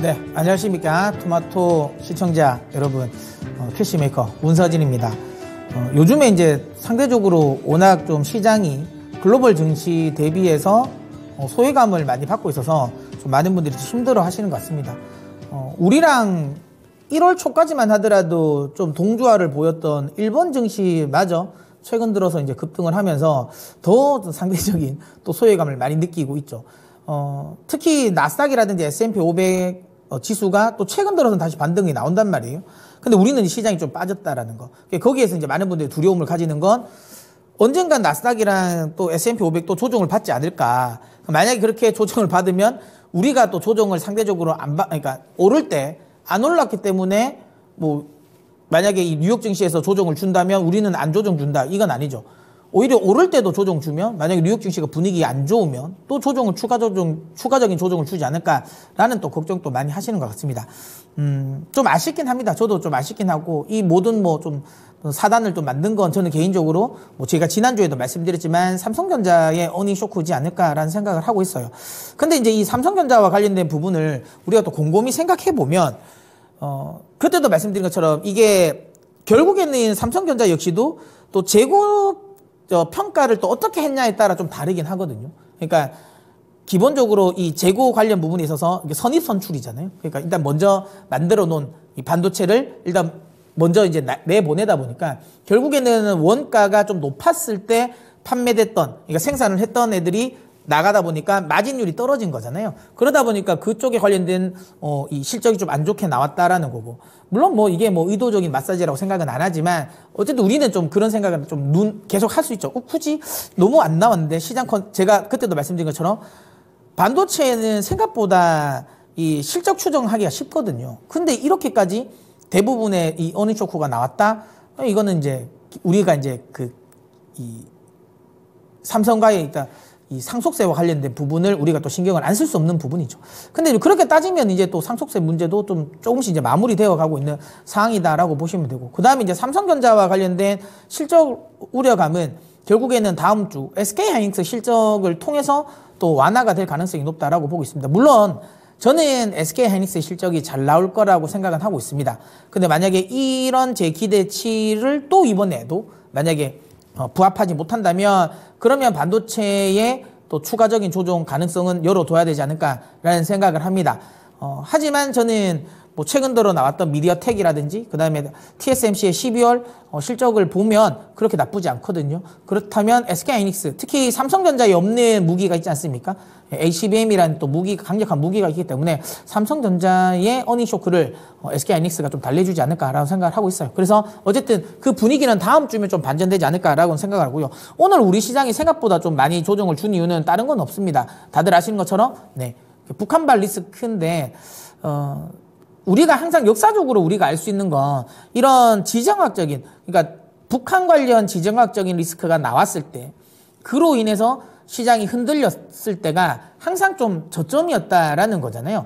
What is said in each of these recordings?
네, 안녕하십니까. 토마토 시청자 여러분, 캐시메이커 문서진입니다. 요즘에 이제 상대적으로 워낙 좀 시장이 글로벌 증시 대비해서 소외감을 많이 받고 있어서 좀 많은 분들이 힘들어 하시는 것 같습니다. 우리랑 1월 초까지만 하더라도 좀 동조화를 보였던 일본 증시마저 최근 들어서 이제 급등을 하면서 더 상대적인 또 소외감을 많이 느끼고 있죠. 특히 나스닥이라든지 S&P 500 지수가 또 최근 들어서는 다시 반등이 나온단 말이에요. 근데 우리는 시장이 좀 빠졌다라는 거. 거기에서 이제 많은 분들이 두려움을 가지는 건 언젠간 나스닥이랑 또 S&P 500 또 조정을 받지 않을까. 만약에 그렇게 조정을 받으면 우리가 또 조정을 상대적으로 그러니까 오를 때 안 올랐기 때문에 뭐 만약에 이 뉴욕 증시에서 조정을 준다면 우리는 안 조정 준다. 이건 아니죠. 오히려 오를 때도 조정 주면 만약에 뉴욕 증시가 분위기 안 좋으면 또 조정을 추가적인 조정을 주지 않을까라는 또 걱정도 많이 하시는 것 같습니다. 좀 아쉽긴 합니다. 저도 좀 아쉽긴 하고 이 모든 뭐 좀 사단을 좀 만든 건 저는 개인적으로 뭐 제가 지난주에도 말씀드렸지만 삼성전자의 어닝 쇼크지 않을까라는 생각을 하고 있어요. 근데 이제 이 삼성전자와 관련된 부분을 우리가 또 곰곰이 생각해 보면 그때도 말씀드린 것처럼 이게 결국에는 삼성전자 역시도 또 재고 평가를 또 어떻게 했냐에 따라 좀 다르긴 하거든요. 그러니까 기본적으로 이 재고 관련 부분에 있어서 이게 선입선출이잖아요. 그러니까 일단 먼저 만들어 놓은 이 반도체를 일단 먼저 이제 내보내다 보니까 결국에는 원가가 좀 높았을 때 판매됐던, 그러니까 생산을 했던 애들이 나가다 보니까 마진율이 떨어진 거잖아요. 그러다 보니까 그쪽에 관련된 이 실적이 좀 안 좋게 나왔다라는 거고, 물론 뭐 이게 뭐 의도적인 마사지라고 생각은 안 하지만 어쨌든 우리는 좀 그런 생각을 좀 계속 할 수 있죠. 굳이 너무 안 나왔는데 제가 그때도 말씀드린 것처럼 반도체는 생각보다 이 실적 추정하기가 쉽거든요. 근데 이렇게까지 대부분의 이 어닝 쇼크가 나왔다. 이거는 이제 우리가 이제 이 삼성과의 일단 이 상속세와 관련된 부분을 우리가 또 신경을 안 쓸 수 없는 부분이죠. 근데 그렇게 따지면 이제 또 상속세 문제도 좀 조금씩 이제 마무리되어 가고 있는 상황이다라고 보시면 되고, 그 다음에 이제 삼성전자와 관련된 실적 우려감은 결국에는 다음 주 SK하이닉스 실적을 통해서 또 완화가 될 가능성이 높다라고 보고 있습니다. 물론 저는 SK하이닉스의 실적이 잘 나올 거라고 생각은 하고 있습니다. 근데 만약에 이런 제 기대치를 또 이번에도 만약에 부합하지 못한다면 그러면 반도체의 또 추가적인 조정 가능성은 열어둬야 되지 않을까라는 생각을 합니다. 하지만 저는 뭐 최근 들어 나왔던 미디어텍이라든지 그 다음에 TSMC의 12월 실적을 보면 그렇게 나쁘지 않거든요. 그렇다면 SK하이닉스, 특히 삼성전자에 없는 무기가 있지 않습니까? HBM이라는 또 강력한 무기가 있기 때문에 삼성전자의 어닝 쇼크를 SK하이닉스가 좀 달래주지 않을까라고 생각을 하고 있어요. 그래서 어쨌든 그 분위기는 다음 주면 좀 반전되지 않을까라고 생각을 하고요. 오늘 우리 시장이 생각보다 좀 많이 조정을 준 이유는 다른 건 없습니다. 다들 아시는 것처럼 북한발 리스크인데 우리가 항상 역사적으로 우리가 알 수 있는 건 이런 지정학적인, 그러니까 북한 관련 지정학적인 리스크가 나왔을 때 그로 인해서 시장이 흔들렸을 때가 항상 좀 저점이었다라는 거잖아요.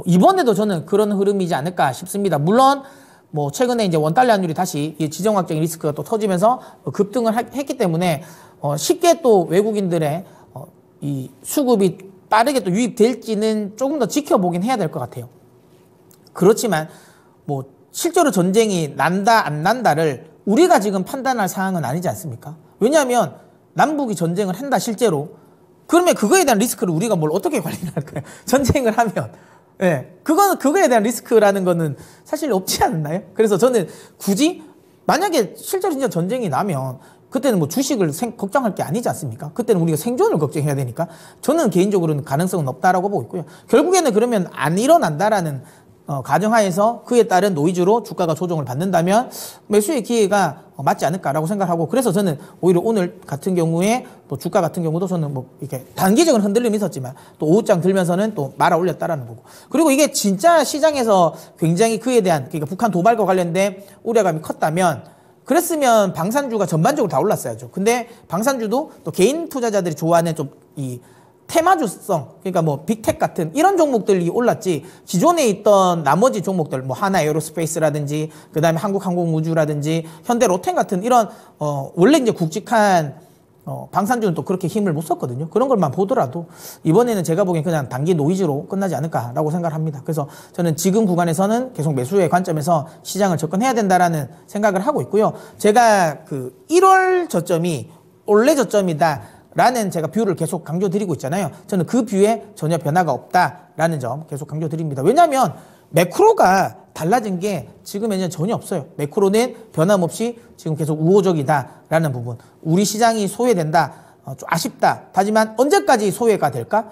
이번에도 저는 그런 흐름이지 않을까 싶습니다. 물론 뭐 최근에 이제 원달러 환율이 다시 지정학적인 리스크가 또 터지면서 급등을 했기 때문에 쉽게 또 외국인들의 이 수급이 빠르게 또 유입될지는 조금 더 지켜보긴 해야 될 것 같아요. 그렇지만 뭐 실제로 전쟁이 난다 안 난다를 우리가 지금 판단할 사항은 아니지 않습니까? 왜냐하면 남북이 전쟁을 한다 실제로, 그러면 그거에 대한 리스크를 우리가 뭘 어떻게 관리를 할까요? 전쟁을 하면 그거에 대한 리스크라는 거는 사실 없지 않나요? 그래서 저는 굳이 만약에 실제로 진짜 전쟁이 나면 그때는 뭐 주식을 걱정할 게 아니지 않습니까? 그때는 우리가 생존을 걱정해야 되니까 저는 개인적으로는 가능성은 없다라고 보고 있고요. 결국에는 그러면 안 일어난다라는 가정하에서 그에 따른 노이즈로 주가가 조정을 받는다면 매수의 기회가 맞지 않을까라고 생각하고, 그래서 저는 오히려 오늘 같은 경우에 또 주가 같은 경우도 저는 뭐 이렇게 단기적인 흔들림이 있었지만 또 오후장 들면서는 또 말아 올렸다라는 거고, 그리고 이게 진짜 시장에서 굉장히 그에 대한, 그러니까 북한 도발과 관련된 우려감이 컸다면 그랬으면 방산주가 전반적으로 다 올랐어야죠. 근데 방산주도 또 개인 투자자들이 좋아하는 좀 이 테마주성, 그러니까 뭐 빅텍 같은 이런 종목들이 올랐지, 기존에 있던 나머지 종목들 뭐 하나 에어로스페이스라든지 그 다음에 한국항공우주라든지 현대로템 같은 이런 원래 이제 굵직한 방산주는 또 그렇게 힘을 못 썼거든요. 그런 걸만 보더라도 이번에는 제가 보기엔 그냥 단기 노이즈로 끝나지 않을까라고 생각을 합니다. 그래서 저는 지금 구간에서는 계속 매수의 관점에서 시장을 접근해야 된다라는 생각을 하고 있고요. 제가 그 1월 저점이 원래 저점이다라는 제가 뷰를 계속 강조드리고 있잖아요. 저는 그 뷰에 전혀 변화가 없다라는 점 계속 강조드립니다. 왜냐하면 매크로가 달라진 게 지금에는 전혀 없어요. 매크로는 변함없이 지금 계속 우호적이다라는 부분. 우리 시장이 소외된다. 좀 아쉽다. 하지만 언제까지 소외가 될까?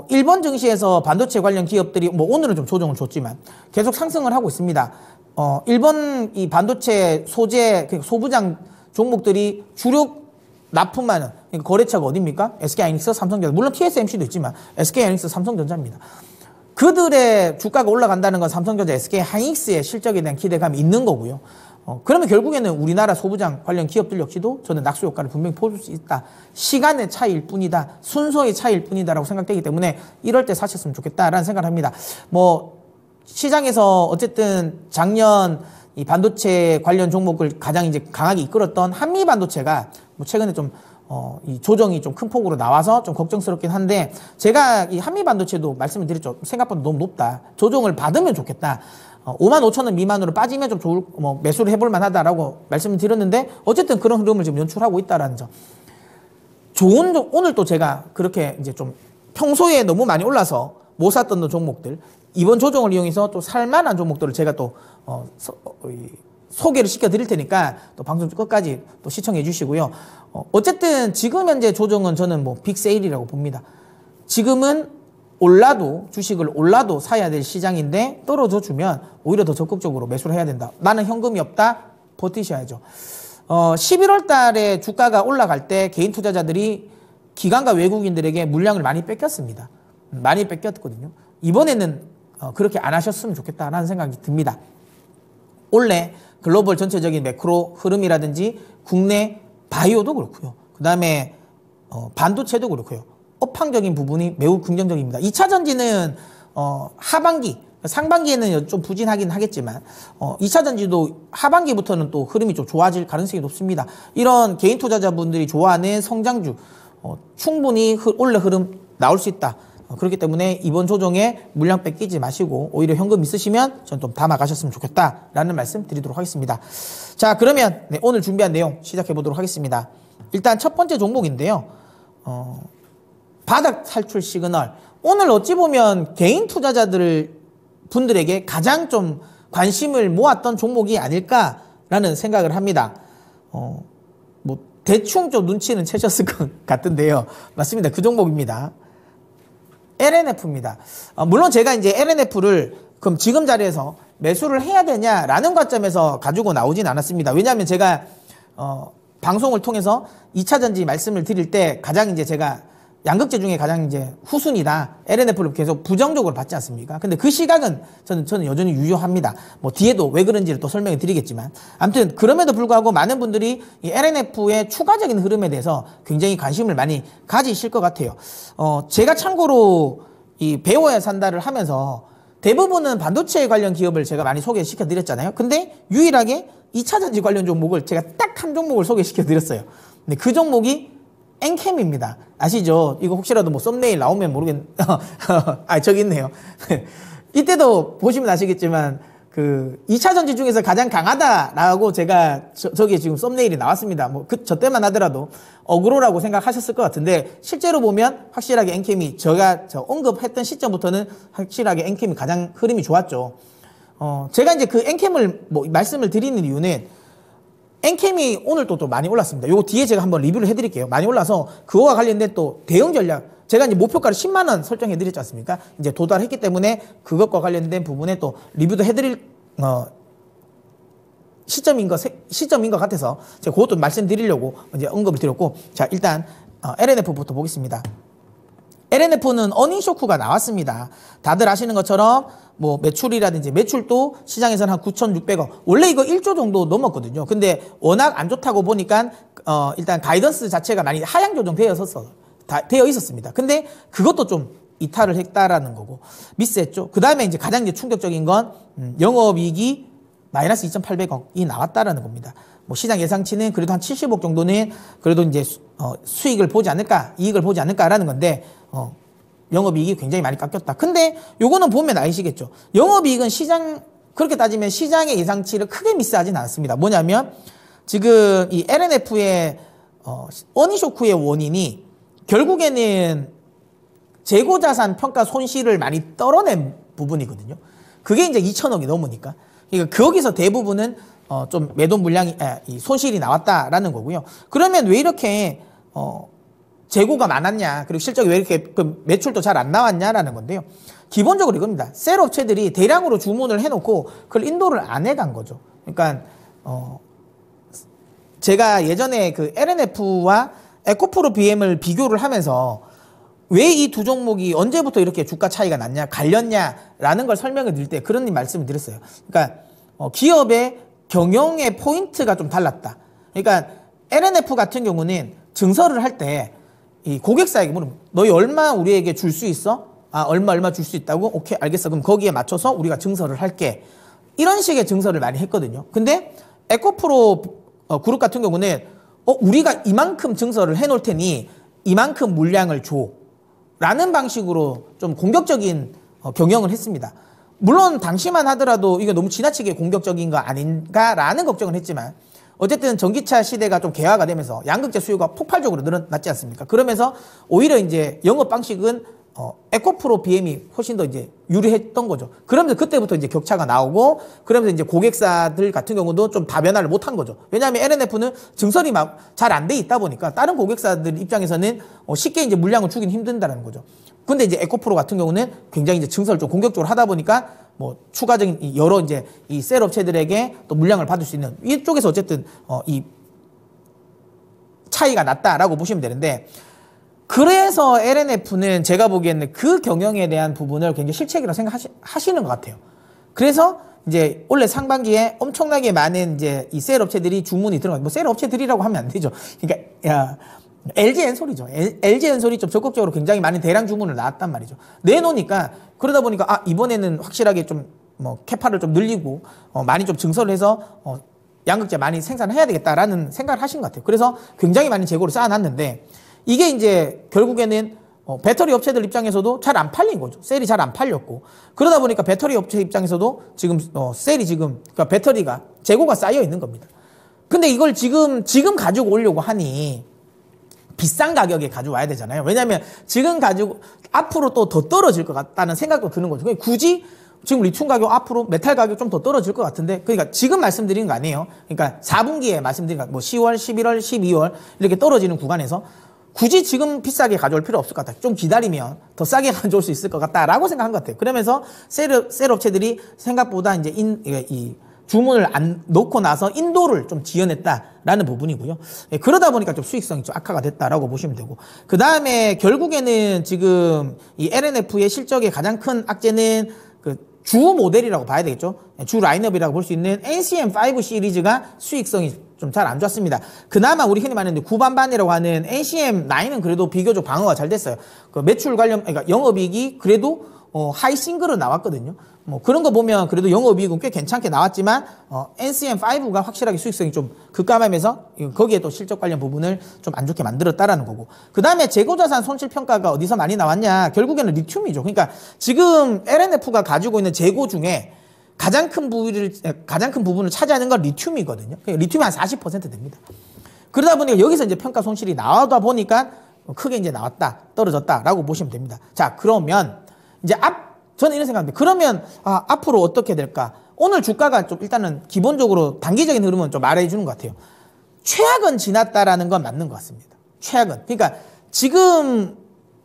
일본 증시에서 반도체 관련 기업들이 뭐 오늘은 좀 조정을 줬지만 계속 상승을 하고 있습니다. 일본 이 반도체 소재 소부장 종목들이 주력 납품하는 그러니까 거래처가 어디입니까? SK하이닉스, 삼성전자. 물론 TSMC도 있지만 SK하이닉스, 삼성전자입니다. 그들의 주가가 올라간다는 건 삼성전자, SK하이닉스의 실적에 대한 기대감이 있는 거고요. 그러면 결국에는 우리나라 소부장 관련 기업들 역시도 저는 낙수 효과를 분명히 보여줄 수 있다. 시간의 차이일 뿐이다. 순서의 차이일 뿐이다라고 생각되기 때문에 이럴 때 사셨으면 좋겠다라는 생각을 합니다. 뭐 시장에서 어쨌든 작년 이 반도체 관련 종목을 가장 이제 강하게 이끌었던 한미 반도체가 뭐 최근에 좀 이 조정이 좀 큰 폭으로 나와서 좀 걱정스럽긴 한데 제가 이 한미 반도체도 말씀을 드렸죠. 생각보다 너무 높다. 조정을 받으면 좋겠다. 55,000원 미만으로 빠지면 좀 좋을, 뭐 매수를 해볼 만하다라고 말씀을 드렸는데 어쨌든 그런 흐름을 지금 연출하고 있다라는 점. 오늘 또 제가 그렇게 이제 좀 평소에 너무 많이 올라서 못 샀던 종목들 이번 조정을 이용해서 또 살만한 종목들을 제가 또 소개를 시켜드릴 테니까 또 방송 끝까지 또 시청해 주시고요. 어쨌든 지금 현재 조정은 저는 뭐 빅세일이라고 봅니다. 지금은 올라도 주식을 올라도 사야 될 시장인데 떨어져 주면 오히려 더 적극적으로 매수를 해야 된다. 나는 현금이 없다. 버티셔야죠. 11월 달에 주가가 올라갈 때 개인 투자자들이 기관과 외국인들에게 물량을 많이 뺏겼습니다. 많이 뺏겼거든요. 이번에는 그렇게 안 하셨으면 좋겠다라는 생각이 듭니다. 원래 글로벌 전체적인 매크로 흐름이라든지 국내 바이오도 그렇고요. 그 다음에 반도체도 그렇고요. 업황적인 부분이 매우 긍정적입니다. 2차 전지는 하반기, 상반기에는 좀 부진하긴 하겠지만 2차 전지도 하반기부터는 또 흐름이 좀 좋아질 가능성이 높습니다. 이런 개인 투자자분들이 좋아하는 성장주 충분히 올해 흐름 나올 수 있다. 그렇기 때문에 이번 조정에 물량 뺏기지 마시고 오히려 현금 있으시면 전 좀 담아 가셨으면 좋겠다라는 말씀 드리도록 하겠습니다. 자, 그러면 오늘 준비한 내용 시작해 보도록 하겠습니다. 일단 첫 번째 종목인데요. 바닥 탈출 시그널. 오늘 어찌 보면 개인 투자자들 분들에게 가장 좀 관심을 모았던 종목이 아닐까라는 생각을 합니다. 뭐 대충 좀 눈치는 채셨을 것 같은데요. 맞습니다. 그 종목입니다. LNF입니다. 물론 제가 이제 LNF를 그럼 지금 자리에서 매수를 해야 되냐라는 관점에서 가지고 나오진 않았습니다. 왜냐하면 제가 방송을 통해서 2차 전지 말씀을 드릴 때 가장 이제 제가 양극재 중에 가장 이제 후순위다. LNF를 계속 부정적으로 받지 않습니까? 근데 그 시각은 저는 여전히 유효합니다. 뭐 뒤에도 왜 그런지를 또 설명을 드리겠지만. 아무튼 그럼에도 불구하고 많은 분들이 이 LNF의 추가적인 흐름에 대해서 굉장히 관심을 많이 가지실 것 같아요. 제가 참고로 이 배워야 산다를 하면서 대부분은 반도체 관련 기업을 제가 많이 소개시켜 드렸잖아요. 근데 유일하게 2차 전지 관련 종목을 제가 딱 한 종목을 소개시켜 드렸어요. 근데 그 종목이 엔캠입니다. 아시죠? 이거 혹시라도 뭐 썸네일 나오면 저기 있네요. 이때도 보시면 아시겠지만 그 2차 전지 중에서 가장 강하다라고 제가 저기에 지금 썸네일이 나왔습니다. 뭐 저 때만 하더라도 어그로라고 생각하셨을 것 같은데 실제로 보면 확실하게 엔캠이 제가 언급했던 시점부터는 확실하게 엔캠이 가장 흐름이 좋았죠. 제가 이제 그 엔캠을 뭐 말씀을 드리는 이유는 엔캠이 오늘 또 많이 올랐습니다. 요 뒤에 제가 한번 리뷰를 해드릴게요. 많이 올라서 그거와 관련된 또 대응 전략. 제가 이제 목표가를 10만원 설정해드렸지 않습니까? 이제 도달했기 때문에 그것과 관련된 부분에 또 리뷰도 해드릴, 시점인 것 같아서 제가 그것도 말씀드리려고 이제 언급을 드렸고. 자, 일단, LNF부터 보겠습니다. LNF는 어닝 쇼크가 나왔습니다. 다들 아시는 것처럼 뭐 매출이라든지 매출도 시장에서는 한 9,600억. 원래 이거 1조 정도 넘었거든요. 근데 워낙 안 좋다고 보니까 일단 가이던스 자체가 많이 하향 조정되어 있었습니다. 근데 그것도 좀 이탈을 했다라는 거고 미스했죠. 그 다음에 이제 가장 이제 충격적인 건 영업이익이 마이너스 2,800억이 나왔다라는 겁니다. 뭐 시장 예상치는 그래도 한 70억 정도는 그래도 이제 수익을 보지 않을까, 이익을 보지 않을까라는 건데 영업이익이 굉장히 많이 깎였다. 근데 요거는 보면 아시겠죠. 영업이익은 그렇게 따지면 시장의 예상치를 크게 미스하진 않습니다. 뭐냐면 지금 이 LNF의 어니쇼크의 원인이 결국에는 재고자산 평가 손실을 많이 떨어낸 부분이거든요. 그게 이제 2천억이 넘으니까. 그러니까 거기서 대부분은 좀 매도 물량이 이 손실이 나왔다라는 거고요. 그러면 왜 이렇게 재고가 많았냐, 그리고 실적이 왜 이렇게 매출도 잘 안 나왔냐라는 건데요. 기본적으로 이겁니다. 셀 업체들이 대량으로 주문을 해놓고 그걸 인도를 안 해간 거죠. 그러니까 제가 예전에 그 LNF와 에코프로 BM을 비교를 하면서 왜 이 두 종목이 언제부터 이렇게 주가 차이가 났냐, 갈렸냐라는 걸 설명을 드릴 때 그런 말씀을 드렸어요. 그러니까 기업의 경영의 포인트가 좀 달랐다. 그러니까 LNF 같은 경우는 증설을 할 때 이 고객사에게 물으면 너희 얼마 우리에게 줄 수 있어? 얼마 줄 수 있다고? 오케이, 알겠어. 그럼 거기에 맞춰서 우리가 증설을 할게. 이런 식의 증설을 많이 했거든요. 근데 에코프로 그룹 같은 경우는 우리가 이만큼 증설을 해놓을 테니 이만큼 물량을 줘. 라는 방식으로 좀 공격적인 경영을 했습니다. 물론 당시만 하더라도 이게 너무 지나치게 공격적인 거 아닌가라는 걱정을 했지만 어쨌든 전기차 시대가 좀 개화가 되면서 양극재 수요가 폭발적으로 늘어났지 않습니까? 그러면서 오히려 이제 영업 방식은 에코프로 BM이 훨씬 더 이제 유리했던 거죠. 그러면서 그때부터 이제 격차가 나오고 그러면서 이제 고객사들 같은 경우도 좀 다변화를 못한 거죠. 왜냐하면 LNF는 증설이 막 잘 안 돼 있다 보니까 다른 고객사들 입장에서는 쉽게 이제 물량을 주긴 힘든다는 거죠. 근데 이제 에코프로 같은 경우는 굉장히 이제 증설을 좀 공격적으로 하다 보니까 뭐 추가적인 여러 이제 이 셀 업체들에게 또 물량을 받을 수 있는 이쪽에서 어쨌든 이 차이가 났다라고 보시면 되는데, 그래서 LNF는 제가 보기에는 그 경영에 대한 부분을 굉장히 실책이라고 생각하시는 것 같아요. 그래서 이제 원래 상반기에 엄청나게 많은 이제 이 셀 업체들이 주문이 들어가요. 뭐 셀 업체들이라고 하면 안 되죠. 그러니까 LG엔솔이죠. LG엔솔이 좀 적극적으로 굉장히 많은 대량 주문을 나왔단 말이죠. 내놓으니까 그러다 보니까 이번에는 확실하게 좀 뭐 캐파를 좀 늘리고 많이 좀 증설을 해서 양극재 많이 생산을 해야 되겠다라는 생각을 하신 것 같아요. 그래서 굉장히 많은 재고를 쌓아놨는데 이게 이제 결국에는 배터리 업체들 입장에서도 잘 안 팔린 거죠. 셀이 잘 안 팔렸고 그러다 보니까 배터리 업체 입장에서도 지금 셀이 그러니까 배터리가 재고가 쌓여 있는 겁니다. 근데 이걸 지금 가지고 오려고 하니 비싼 가격에 가져와야 되잖아요. 왜냐하면 지금 가지고 앞으로 또 더 떨어질 것 같다는 생각도 드는 거죠. 굳이 지금 리튬 가격 앞으로 메탈 가격 좀 더 떨어질 것 같은데, 그러니까 지금 말씀드리는 거 아니에요. 그러니까 4분기에 말씀드린 거 뭐 10월, 11월, 12월 이렇게 떨어지는 구간에서 굳이 지금 비싸게 가져올 필요 없을 것 같다. 좀 기다리면 더 싸게 가져올 수 있을 것 같다라고 생각한 것 같아요. 그러면서 셀 업체들이 생각보다 이제 이 주문을 안 놓고 나서 인도를 좀 지연했다라는 부분이고요. 그러다 보니까 좀 수익성이 좀 악화가 됐다라고 보시면 되고, 그 다음에 결국에는 지금 이 LNF의 실적의 가장 큰 악재는 그 주 모델이라고 봐야 되겠죠. 주 라인업이라고 볼 수 있는 NCM5 시리즈가 수익성이 좀 잘 안 좋았습니다. 그나마 우리 흔히 말하는 구반반이라고 하는 NCM9은 그래도 비교적 방어가 잘 됐어요. 그 매출 관련, 그러니까 영업이익이 그래도 하이 싱글은 나왔거든요. 뭐 그런 거 보면 그래도 영업이익은 꽤 괜찮게 나왔지만 NCM5가 확실하게 수익성이 좀 급감하면서 거기에 또 실적 관련 부분을 좀 안 좋게 만들었다라는 거고, 그 다음에 재고자산 손실평가가 어디서 많이 나왔냐, 결국에는 리튬이죠. 그러니까 지금 LNF가 가지고 있는 재고 중에 가장 큰 부분을 차지하는 건 리튬이거든요. 그러니까 리튬이 한 40% 됩니다. 그러다 보니까 여기서 이제 평가 손실이 나오다 보니까 크게 이제 나왔다, 떨어졌다라고 보시면 됩니다. 자, 그러면 이제 저는 이런 생각인데, 그러면 앞으로 어떻게 될까? 오늘 주가가 좀 일단은 기본적으로 단기적인 흐름은 좀 말해주는 것 같아요. 최악은 지났다라는 건 맞는 것 같습니다. 최악은. 그러니까 지금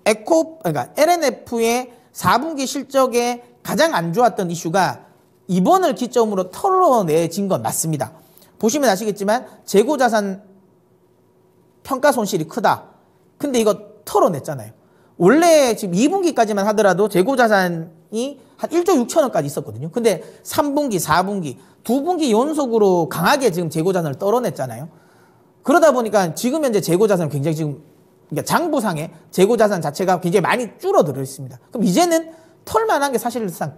그러니까 LNF의 4분기 실적에 가장 안 좋았던 이슈가 이번을 기점으로 털어내진 건 맞습니다. 보시면 아시겠지만 재고자산 평가 손실이 크다. 근데 이거 털어냈잖아요. 원래 지금 2분기까지만 하더라도 재고자산이 한 1조 6천억까지 있었거든요. 근데 3분기, 4분기, 2분기 연속으로 강하게 지금 재고자산을 떨어냈잖아요. 그러다 보니까 지금 현재 재고자산은 굉장히 지금, 그러니까 장부상의 재고자산 자체가 굉장히 많이 줄어들어 있습니다. 그럼 이제는 털만한 게 사실상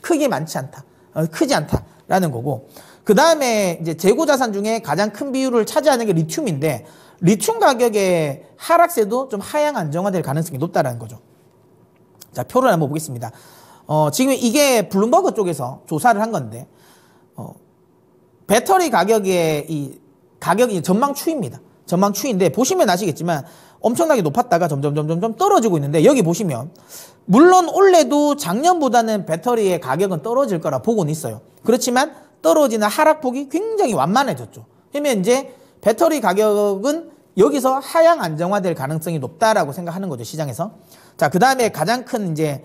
크게 많지 않다. 크지 않다라는 거고. 그 다음에 이제 재고 자산 중에 가장 큰 비율을 차지하는 게 리튬인데, 리튬 가격의 하락세도 좀 하향 안정화될 가능성이 높다는 거죠. 자, 표를 한번 보겠습니다. 지금 이게 블룸버그 쪽에서 조사를 한 건데, 배터리 가격의 가격이 전망 추이입니다. 전망 추이인데, 보시면 아시겠지만 엄청나게 높았다가 점점 떨어지고 있는데, 여기 보시면 물론 올해도 작년보다는 배터리의 가격은 떨어질 거라 보고는 있어요. 그렇지만 떨어지는 하락폭이 굉장히 완만해졌죠. 그러면 이제 배터리 가격은 여기서 하향 안정화될 가능성이 높다라고 생각하는 거죠, 시장에서. 자, 그 다음에 가장 큰 이제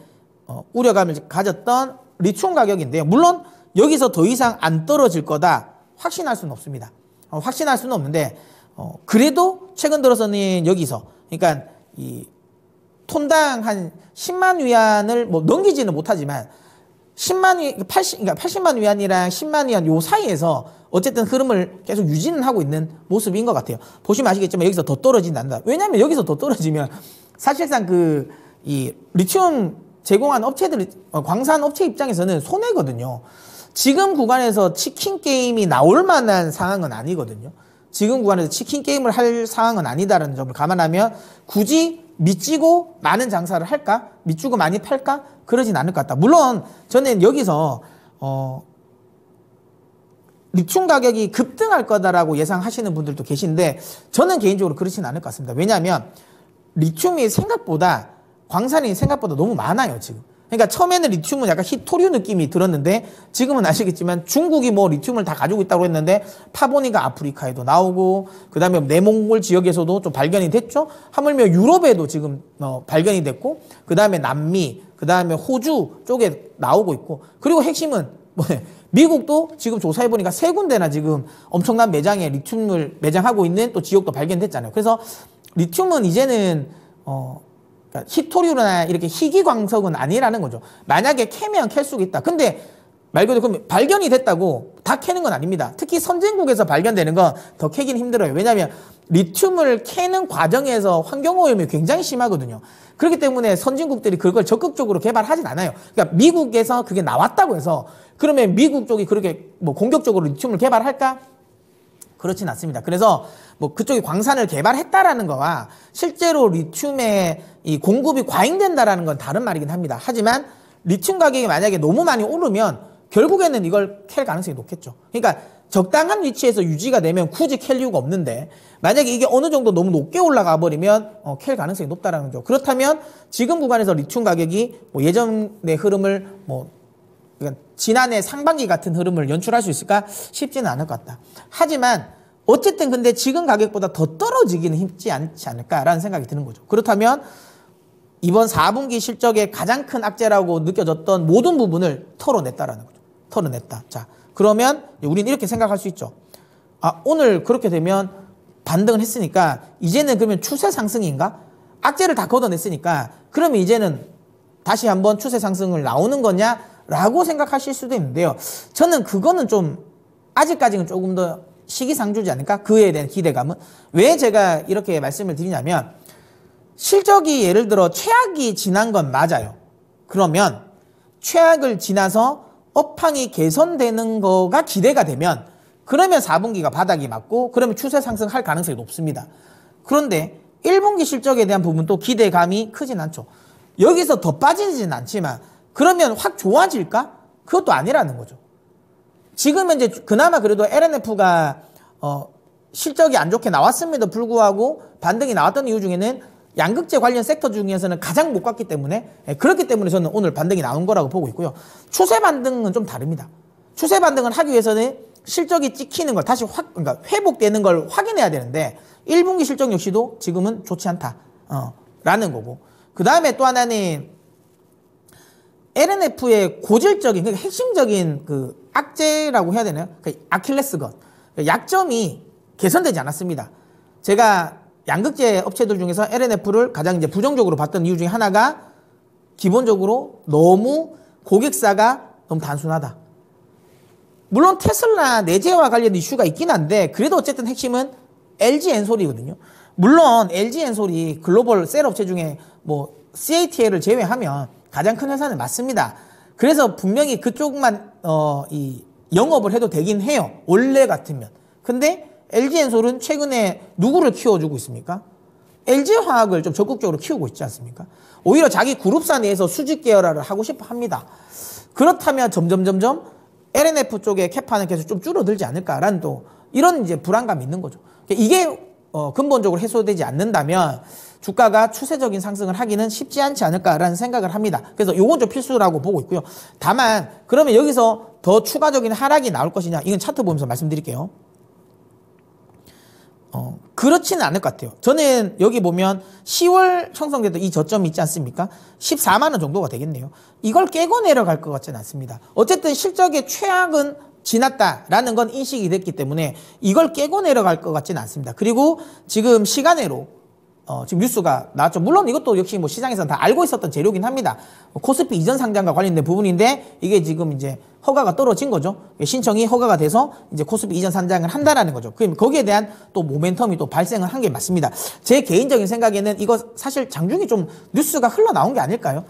우려감을 가졌던 리튬 가격인데요. 물론 여기서 더 이상 안 떨어질 거다 확신할 수는 없습니다. 확신할 수는 없는데, 그래도 최근 들어서는 여기서, 그러니까 이 톤당 한 10만 위안을 뭐 넘기지는 못하지만 80만 위안이랑 10만 위안 요 사이에서 어쨌든 흐름을 계속 유지는 하고 있는 모습인 것 같아요. 보시면 아시겠지만 여기서 더 떨어진다. 왜냐하면 여기서 더 떨어지면 사실상 이 리튬 제공한 업체들, 광산 업체 입장에서는 손해거든요. 지금 구간에서 치킨 게임이 나올 만한 상황은 아니거든요. 지금 구간에서 치킨 게임을 할 상황은 아니다라는 점을 감안하면 굳이 밑지고 많은 장사를 할까? 밑주고 많이 팔까? 그러진 않을 것 같다. 물론 저는 여기서 리튬 가격이 급등할 거다라고 예상하시는 분들도 계신데, 저는 개인적으로 그렇지는 않을 것 같습니다. 왜냐하면 리튬이 생각보다, 광산이 생각보다 너무 많아요, 지금. 그러니까 처음에는 리튬은 약간 히토류 느낌이 들었는데, 지금은 아시겠지만 중국이 뭐 리튬을 다 가지고 있다고 했는데 파보니까 아프리카에도 나오고, 그 다음에 내몽골 지역에서도 좀 발견이 됐죠. 하물며 유럽에도 지금 발견이 됐고, 그 다음에 남미, 그 다음에 호주 쪽에 나오고 있고, 그리고 핵심은 미국도 지금 조사해보니까 3군데나 지금 엄청난 매장에 리튬을 매장하고 있는 또 지역도 발견됐잖아요. 그래서 리튬은 이제는 그러니까 히토류나 이렇게 희귀광석은 아니라는 거죠. 만약에 캐면 캘 수가 있다. 근데 말 그대로 그럼 발견이 됐다고 다 캐는 건 아닙니다. 특히 선진국에서 발견되는 건 더 캐긴 힘들어요. 왜냐하면 리튬을 캐는 과정에서 환경오염이 굉장히 심하거든요. 그렇기 때문에 선진국들이 그걸 적극적으로 개발하진 않아요. 그러니까 미국에서 그게 나왔다고 해서 그러면 미국 쪽이 그렇게 뭐 공격적으로 리튬을 개발할까? 그렇진 않습니다. 그래서 뭐 그쪽이 광산을 개발했다라는 거와 실제로 리튬의 이 공급이 과잉된다라는 건 다른 말이긴 합니다. 하지만 리튬 가격이 만약에 너무 많이 오르면 결국에는 이걸 캘 가능성이 높겠죠. 그러니까 적당한 위치에서 유지가 되면 굳이 캘 이유가 없는데, 만약에 이게 어느 정도 너무 높게 올라가 버리면 캘 가능성이 높다라는 거죠. 그렇다면 지금 구간에서 리튬 가격이 뭐 예전의 흐름을 그러니까 지난해 상반기 같은 흐름을 연출할 수 있을까? 쉽지는 않을 것 같다. 하지만 어쨌든 근데 지금 가격보다 더 떨어지기는 쉽지 않지 않을까라는 생각이 드는 거죠. 그렇다면 이번 4분기 실적의 가장 큰 악재라고 느껴졌던 모든 부분을 털어냈다라는 거죠. 털어냈다. 자, 그러면 우리는 이렇게 생각할 수 있죠. 아, 오늘 그렇게 되면 반등을 했으니까 이제는 그러면 추세 상승인가? 악재를 다 걷어냈으니까 그러면 이제는 다시 한번 추세 상승을 나오는 거냐? 라고 생각하실 수도 있는데요. 저는 그거는 좀 아직까지는 조금 더 시기상조지 않을까? 그에 대한 기대감은. 왜 제가 이렇게 말씀을 드리냐면, 실적이 예를 들어 최악이 지난 건 맞아요. 그러면 최악을 지나서 업황이 개선되는 거가 기대가 되면, 그러면 4분기가 바닥이 맞고 그러면 추세 상승할 가능성이 높습니다. 그런데 1분기 실적에 대한 부분도 기대감이 크진 않죠. 여기서 더 빠지지는 않지만 그러면 확 좋아질까? 그것도 아니라는 거죠. 지금 현재 그나마 그래도 LNF가 실적이 안 좋게 나왔음에도 불구하고 반등이 나왔던 이유 중에는 양극재 관련 섹터 중에서는 가장 못 갔기 때문에, 그렇기 때문에 저는 오늘 반등이 나온 거라고 보고 있고요. 추세 반등은 좀 다릅니다. 추세 반등을 하기 위해서는 실적이 찍히는 걸 다시 그러니까 회복되는 걸 확인해야 되는데 1분기 실적 역시도 지금은 좋지 않다. 라는 거고. 그 다음에 또 하나는 LNF의 고질적인, 그러니까 핵심적인 그 악재라고 해야 되나요? 그 아킬레스건. 약점이 개선되지 않았습니다. 제가 양극재 업체들 중에서 LNF를 가장 이제 부정적으로 봤던 이유 중에 하나가 기본적으로 너무 고객사가 너무 단순하다. 물론 테슬라 내재와 관련 이슈가 있긴 한데 그래도 어쨌든 핵심은 LG 엔솔이거든요. 물론 LG 엔솔이 글로벌 셀 업체 중에 뭐 CATL을 제외하면 가장 큰 회사는 맞습니다. 그래서 분명히 그쪽만 이 영업을 해도 되긴 해요. 원래 같으면. 근데 LG엔솔은 최근에 누구를 키워주고 있습니까? LG화학을 좀 적극적으로 키우고 있지 않습니까? 오히려 자기 그룹사 내에서 수직 계열화를 하고 싶어 합니다. 그렇다면 점점 LNF 쪽의 캐파는 계속 좀 줄어들지 않을까라는 또 이런 이제 불안감이 있는 거죠. 이게 근본적으로 해소되지 않는다면 주가가 추세적인 상승을 하기는 쉽지 않지 않을까라는 생각을 합니다. 그래서 요건 좀 필수라고 보고 있고요. 다만 그러면 여기서 더 추가적인 하락이 나올 것이냐, 이건 차트 보면서 말씀드릴게요. 그렇지는 않을 것 같아요. 저는 여기 보면 10월 형성됐던 이 저점이 있지 않습니까? 14만 원 정도가 되겠네요. 이걸 깨고 내려갈 것 같지는 않습니다. 어쨌든 실적의 최악은 지났다라는 건 인식이 됐기 때문에 이걸 깨고 내려갈 것 같지는 않습니다. 그리고 지금 시간외로 지금 뉴스가 나왔죠. 물론 이것도 역시 뭐 시장에서는 다 알고 있었던 재료긴 합니다. 코스피 이전 상장과 관련된 부분인데 이게 지금 이제 허가가 떨어진 거죠. 신청이 허가가 돼서 이제 코스피 이전 상장을 한다라는 거죠. 그럼 거기에 대한 또 모멘텀이 또 발생을 한 게 맞습니다. 제 개인적인 생각에는 이거 사실 장중에 좀 뉴스가 흘러나온 게 아닐까요?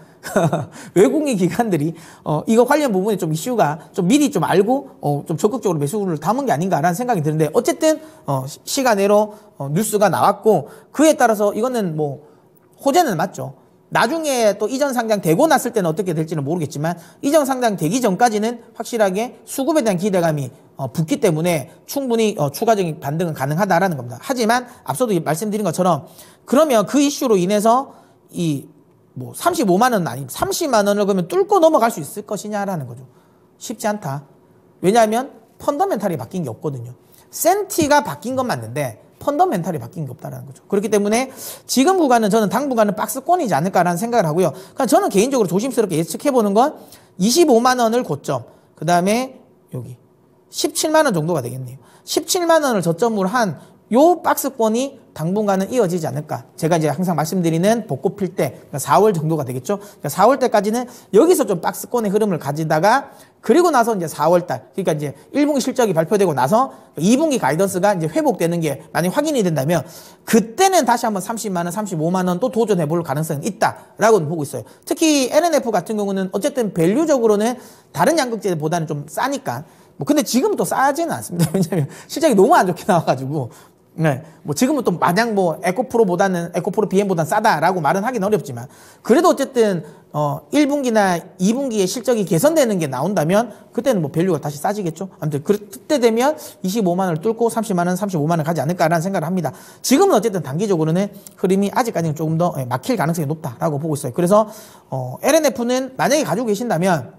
외국인 기관들이 이거 관련 부분에 좀 이슈가 좀 미리 좀 알고 좀 적극적으로 매수를 담은 게 아닌가라는 생각이 드는데 어쨌든 시간외로 뉴스가 나왔고 그에 따라서 이거는 뭐 호재는 맞죠. 나중에 또 이전 상장 되고 났을 때는 어떻게 될지는 모르겠지만 이전 상장 되기 전까지는 확실하게 수급에 대한 기대감이 붙기 때문에 충분히 추가적인 반등은 가능하다라는 겁니다. 하지만 앞서도 말씀드린 것처럼 그러면 그 이슈로 인해서 뭐 35만 원은 아니고 30만 원을 그러면 뚫고 넘어갈 수 있을 것이냐라는 거죠. 쉽지 않다. 왜냐하면 펀더멘탈이 바뀐 게 없거든요. 센티가 바뀐 건 맞는데 펀더멘탈이 바뀐 게 없다는 거죠. 그렇기 때문에 지금 구간은 저는 당분간은 박스권이지 않을까라는 생각을 하고요. 그러니까 저는 개인적으로 조심스럽게 예측해보는 건 25만 원을 고점, 그 다음에 여기 17만 원 정도가 되겠네요. 17만 원을 저점으로 한 요 박스권이 당분간은 이어지지 않을까. 제가 이제 항상 말씀드리는 벚꽃 필 때, 그러니까 4월 정도가 되겠죠. 그러니까 4월 때까지는 여기서 좀 박스권의 흐름을 가지다가 그리고 나서 이제 4월 달, 그러니까 이제 1분기 실적이 발표되고 나서 2분기 가이던스가 이제 회복되는 게 만약 확인이 된다면 그때는 다시 한번 30만 원, 35만 원 또 도전해 볼 가능성이 있다라고 보고 있어요. 특히 LNF 같은 경우는 어쨌든 밸류적으로는 다른 양극재보다는 좀 싸니까. 뭐 근데 지금은 또 싸지는 않습니다. 왜냐면 실적이 너무 안 좋게 나와가지고. 네, 뭐 지금은 또 마냥 뭐 에코프로 BM보다는 싸다라고 말은 하긴 어렵지만 그래도 어쨌든 1분기나 2분기에 실적이 개선되는 게 나온다면 그때는 뭐 밸류가 다시 싸지겠죠. 아무튼 그때 되면 25만 원을 뚫고 30만 원, 35만 원 가지 않을까라는 생각을 합니다. 지금은 어쨌든 단기적으로는 흐름이 아직까지는 조금 더 막힐 가능성이 높다라고 보고 있어요. 그래서 LNF는 만약에 가지고 계신다면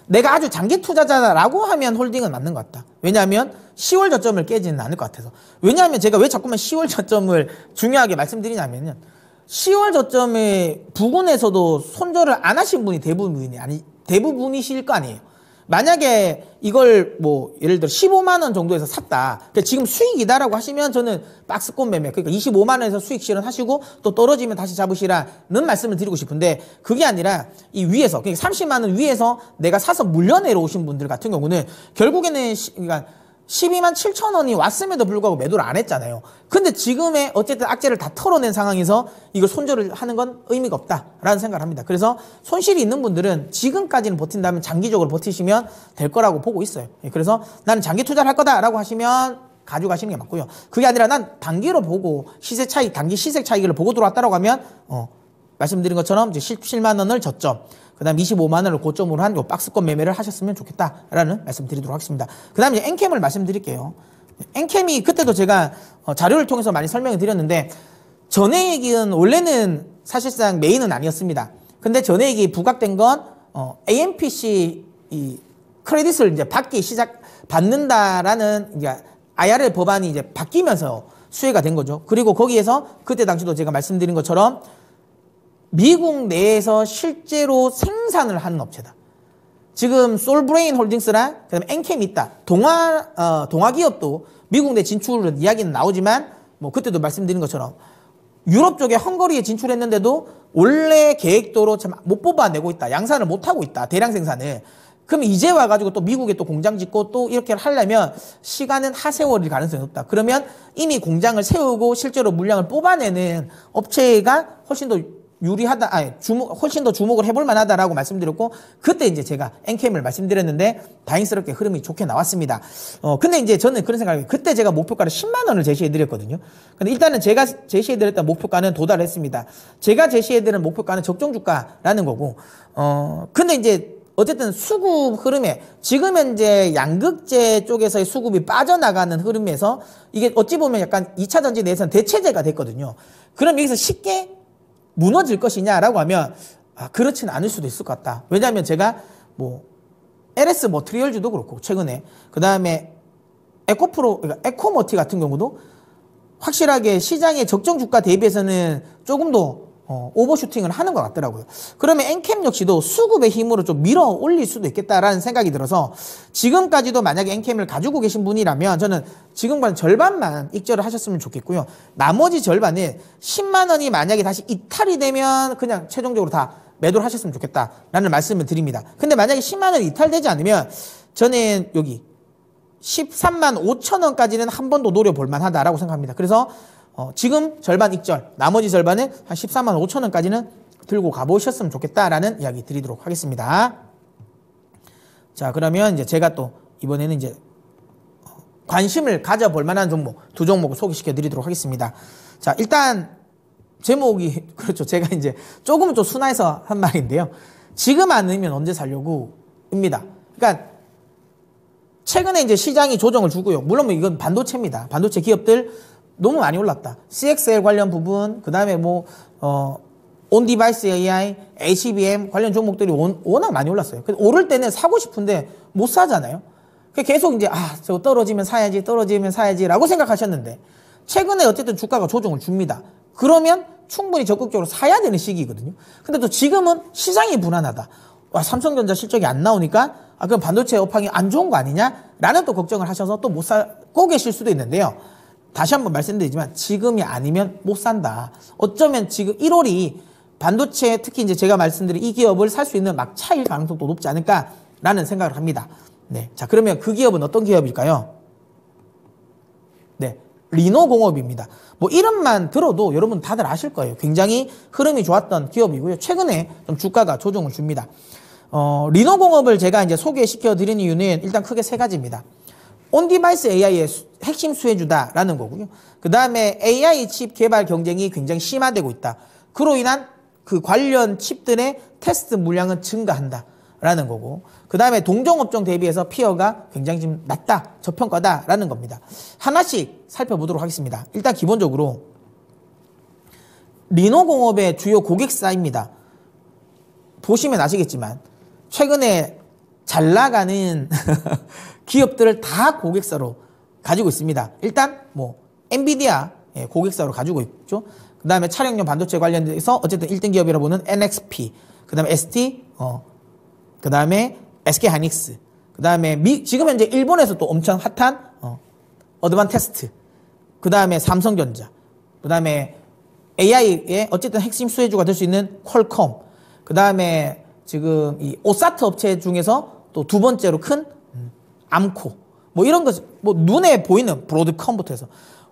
내가 아주 장기 투자자라고 하면 홀딩은 맞는 것 같다. 왜냐하면 10월 저점을 깨지는 않을 것 같아서. 왜냐하면 제가 왜 자꾸만 10월 저점을 중요하게 말씀드리냐면요. 10월 저점의 부근에서도 손절을 안 하신 분이 대부분이실 거 아니에요. 만약에 이걸 뭐 예를 들어 15만 원 정도에서 샀다. 그러니까 지금 수익이다라고 하시면 저는 박스권 매매, 그러니까 25만 원에서 수익 실현하시고 또 떨어지면 다시 잡으시라는 말씀을 드리고 싶은데 그게 아니라 이 위에서, 그러니까 30만 원 위에서 내가 사서 물려내러 오신 분들 같은 경우는 결국에는 그러니까 12만 7천 원이 왔음에도 불구하고 매도를 안 했잖아요. 근데 지금의 어쨌든 악재를 다 털어낸 상황에서 이걸 손절을 하는 건 의미가 없다라는 생각을 합니다. 그래서 손실이 있는 분들은 지금까지는 버틴다면 장기적으로 버티시면 될 거라고 보고 있어요. 그래서 나는 장기 투자를 할 거다라고 하시면 가져가시는 게 맞고요. 그게 아니라 난 단기로 보고 시세 차익, 단기 시세 차익을 보고 들어왔다라고 하면 말씀드린 것처럼 이제 17만 원을 저점, 그 다음 25만 원을 고점으로 한 요 박스권 매매를 하셨으면 좋겠다라는 말씀 드리도록 하겠습니다. 그 다음 이제 엔캠을 말씀드릴게요. 엔캠이 그때도 제가 자료를 통해서 많이 설명을 드렸는데 전해액은 원래는 사실상 메인은 아니었습니다. 근데 전해액이 부각된 건 AMPC 이 크레딧을 이제 받는다라는 이제 IRL 법안이 이제 바뀌면서 수혜가 된 거죠. 그리고 거기에서 그때 당시도 제가 말씀드린 것처럼 미국 내에서 실제로 생산을 하는 업체다. 지금 솔브레인 홀딩스랑 그다음에 엔캠이 있다. 동아 기업도 미국 내 진출은 이야기는 나오지만 뭐 그때도 말씀드린 것처럼 유럽 쪽에 헝가리에 진출했는데도 원래 계획도로 참 못 뽑아내고 있다. 양산을 못 하고 있다. 대량 생산을. 그럼 이제 와가지고 또 미국에 또 공장 짓고 또 이렇게 하려면 시간은 하세월일 가능성이 높다. 그러면 이미 공장을 세우고 실제로 물량을 뽑아내는 업체가 훨씬 더 유리하다, 훨씬 더 주목을 해볼 만하다라고 말씀드렸고, 그때 이제 제가 엔캠을 말씀드렸는데, 다행스럽게 흐름이 좋게 나왔습니다. 근데 이제 저는 그런 생각이에요. 그때 제가 목표가를 10만 원을 제시해드렸거든요. 근데 일단은 제가 제시해드렸던 목표가는 도달했습니다. 제가 제시해드린 목표가는 적정주가라는 거고, 근데 이제 어쨌든 수급 흐름에, 지금 현재 양극재 쪽에서의 수급이 빠져나가는 흐름에서, 이게 어찌 보면 약간 2차 전지 내에서는 대체제가 됐거든요. 그럼 여기서 쉽게 무너질 것이냐라고 하면 그렇지는 않을 수도 있을 것 같다. 왜냐하면 제가 뭐 LS 머트리얼즈도 그렇고 최근에 그 다음에 에코프로, 그러니까 에코머티 같은 경우도 확실하게 시장의 적정 주가 대비해서는 조금 더 오버슈팅을 하는 것 같더라고요. 그러면 엔캠 역시도 수급의 힘으로 좀 밀어 올릴 수도 있겠다라는 생각이 들어서, 지금까지도 만약에 엔캠을 가지고 계신 분이라면 저는 지금과는 절반만 익절을 하셨으면 좋겠고요. 나머지 절반은 10만 원이 만약에 다시 이탈이 되면 그냥 최종적으로 다 매도를 하셨으면 좋겠다라는 말씀을 드립니다. 근데 만약에 10만 원이 이탈되지 않으면 저는 여기 13만 5천 원까지는 한 번 더 노려볼 만하다라고 생각합니다. 그래서 지금 절반 익절, 나머지 절반은 한 14만 5천 원까지는 들고 가보셨으면 좋겠다라는 이야기 드리도록 하겠습니다. 자, 그러면 이제 제가 또 이번에는 이제 관심을 가져볼 만한 종목, 두 종목을 소개시켜 드리도록 하겠습니다. 자, 일단 제목이, 그렇죠. 제가 이제 조금은 좀 순화해서 한 말인데요. 지금 아니면 언제 살려고 입니다. 그러니까 최근에 이제 시장이 조정을 주고요. 물론 뭐 이건 반도체입니다. 반도체 기업들 너무 많이 올랐다. CXL 관련 부분, 그 다음에 뭐, 온디바이스 AI, HBM 관련 종목들이 워낙 많이 올랐어요. 오를 때는 사고 싶은데 못 사잖아요. 계속 이제, 저거 떨어지면 사야지, 떨어지면 사야지 라고 생각하셨는데, 최근에 어쨌든 주가가 조정을 줍니다. 그러면 충분히 적극적으로 사야 되는 시기거든요. 근데 또 지금은 시장이 불안하다. 삼성전자 실적이 안 나오니까, 그럼 반도체 업황이 안 좋은 거 아니냐? 라는 또 걱정을 하셔서 또 못 사고 계실 수도 있는데요. 다시 한번 말씀드리지만 지금이 아니면 못 산다. 어쩌면 지금 1월이 반도체, 특히 이제 제가 말씀드린 이 기업을 살 수 있는 막차일 가능성도 높지 않을까라는 생각을 합니다. 네. 자, 그러면 그 기업은 어떤 기업일까요? 네. 리노공업입니다. 뭐 이름만 들어도 여러분 다들 아실 거예요. 굉장히 흐름이 좋았던 기업이고요. 최근에 좀 주가가 조정을 줍니다. 리노공업을 제가 이제 소개시켜 드린 이유는 일단 크게 세 가지입니다. 온디바이스 AI의 핵심 수혜주다라는 거고요. 그 다음에 AI 칩 개발 경쟁이 굉장히 심화되고 있다. 그로 인한 그 관련 칩들의 테스트 물량은 증가한다라는 거고, 그 다음에 동종업종 대비해서 피어가 굉장히 좀 낮다, 저평가다라는 겁니다. 하나씩 살펴보도록 하겠습니다. 일단 기본적으로 리노공업의 주요 고객사입니다. 보시면 아시겠지만 최근에 잘 나가는 기업들을 다 고객사로 가지고 있습니다. 일단 뭐 엔비디아 고객사로 가지고 있죠. 그 다음에 차량용 반도체 관련돼서 어쨌든 1등 기업이라고 보는 NXP, 그 다음에 ST, 그 다음에 SK하이닉스, 그 다음에 지금 현재 일본에서 또 엄청 핫한 어드반테스트, 그 다음에 삼성전자, 그 다음에 AI의 어쨌든 핵심 수혜주가 될 수 있는 퀄컴, 그 다음에 지금 이 오사트 업체 중에서 또 두 번째로 큰 암코, 뭐 이런 것, 뭐 눈에 보이는 브로드컴부터 해서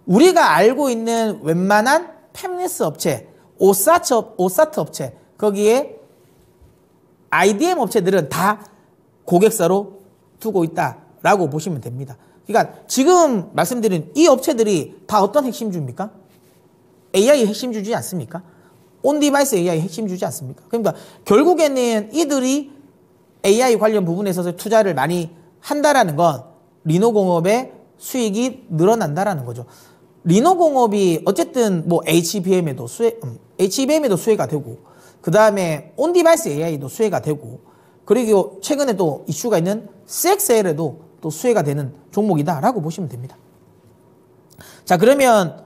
우리가 알고 있는 웬만한 팹리스 업체, 오사트 업체, 거기에 IDM 업체들은 다 고객사로 두고 있다라고 보시면 됩니다. 그러니까 지금 말씀드린 이 업체들이 다 어떤 핵심주입니까? AI 핵심주지 않습니까? 온디바이스 AI 핵심주지 않습니까? 그러니까 결국에는 이들이 AI 관련 부분에 있어서 투자를 많이 한다라는 건 리노공업의 수익이 늘어난다라는 거죠. 리노공업이 어쨌든 뭐 HBM에도 수혜가 되고, 그 다음에 온디바이스 AI도 수혜가 되고, 그리고 최근에 또 이슈가 있는 CXL에도 또 수혜가 되는 종목이다라고 보시면 됩니다. 자, 그러면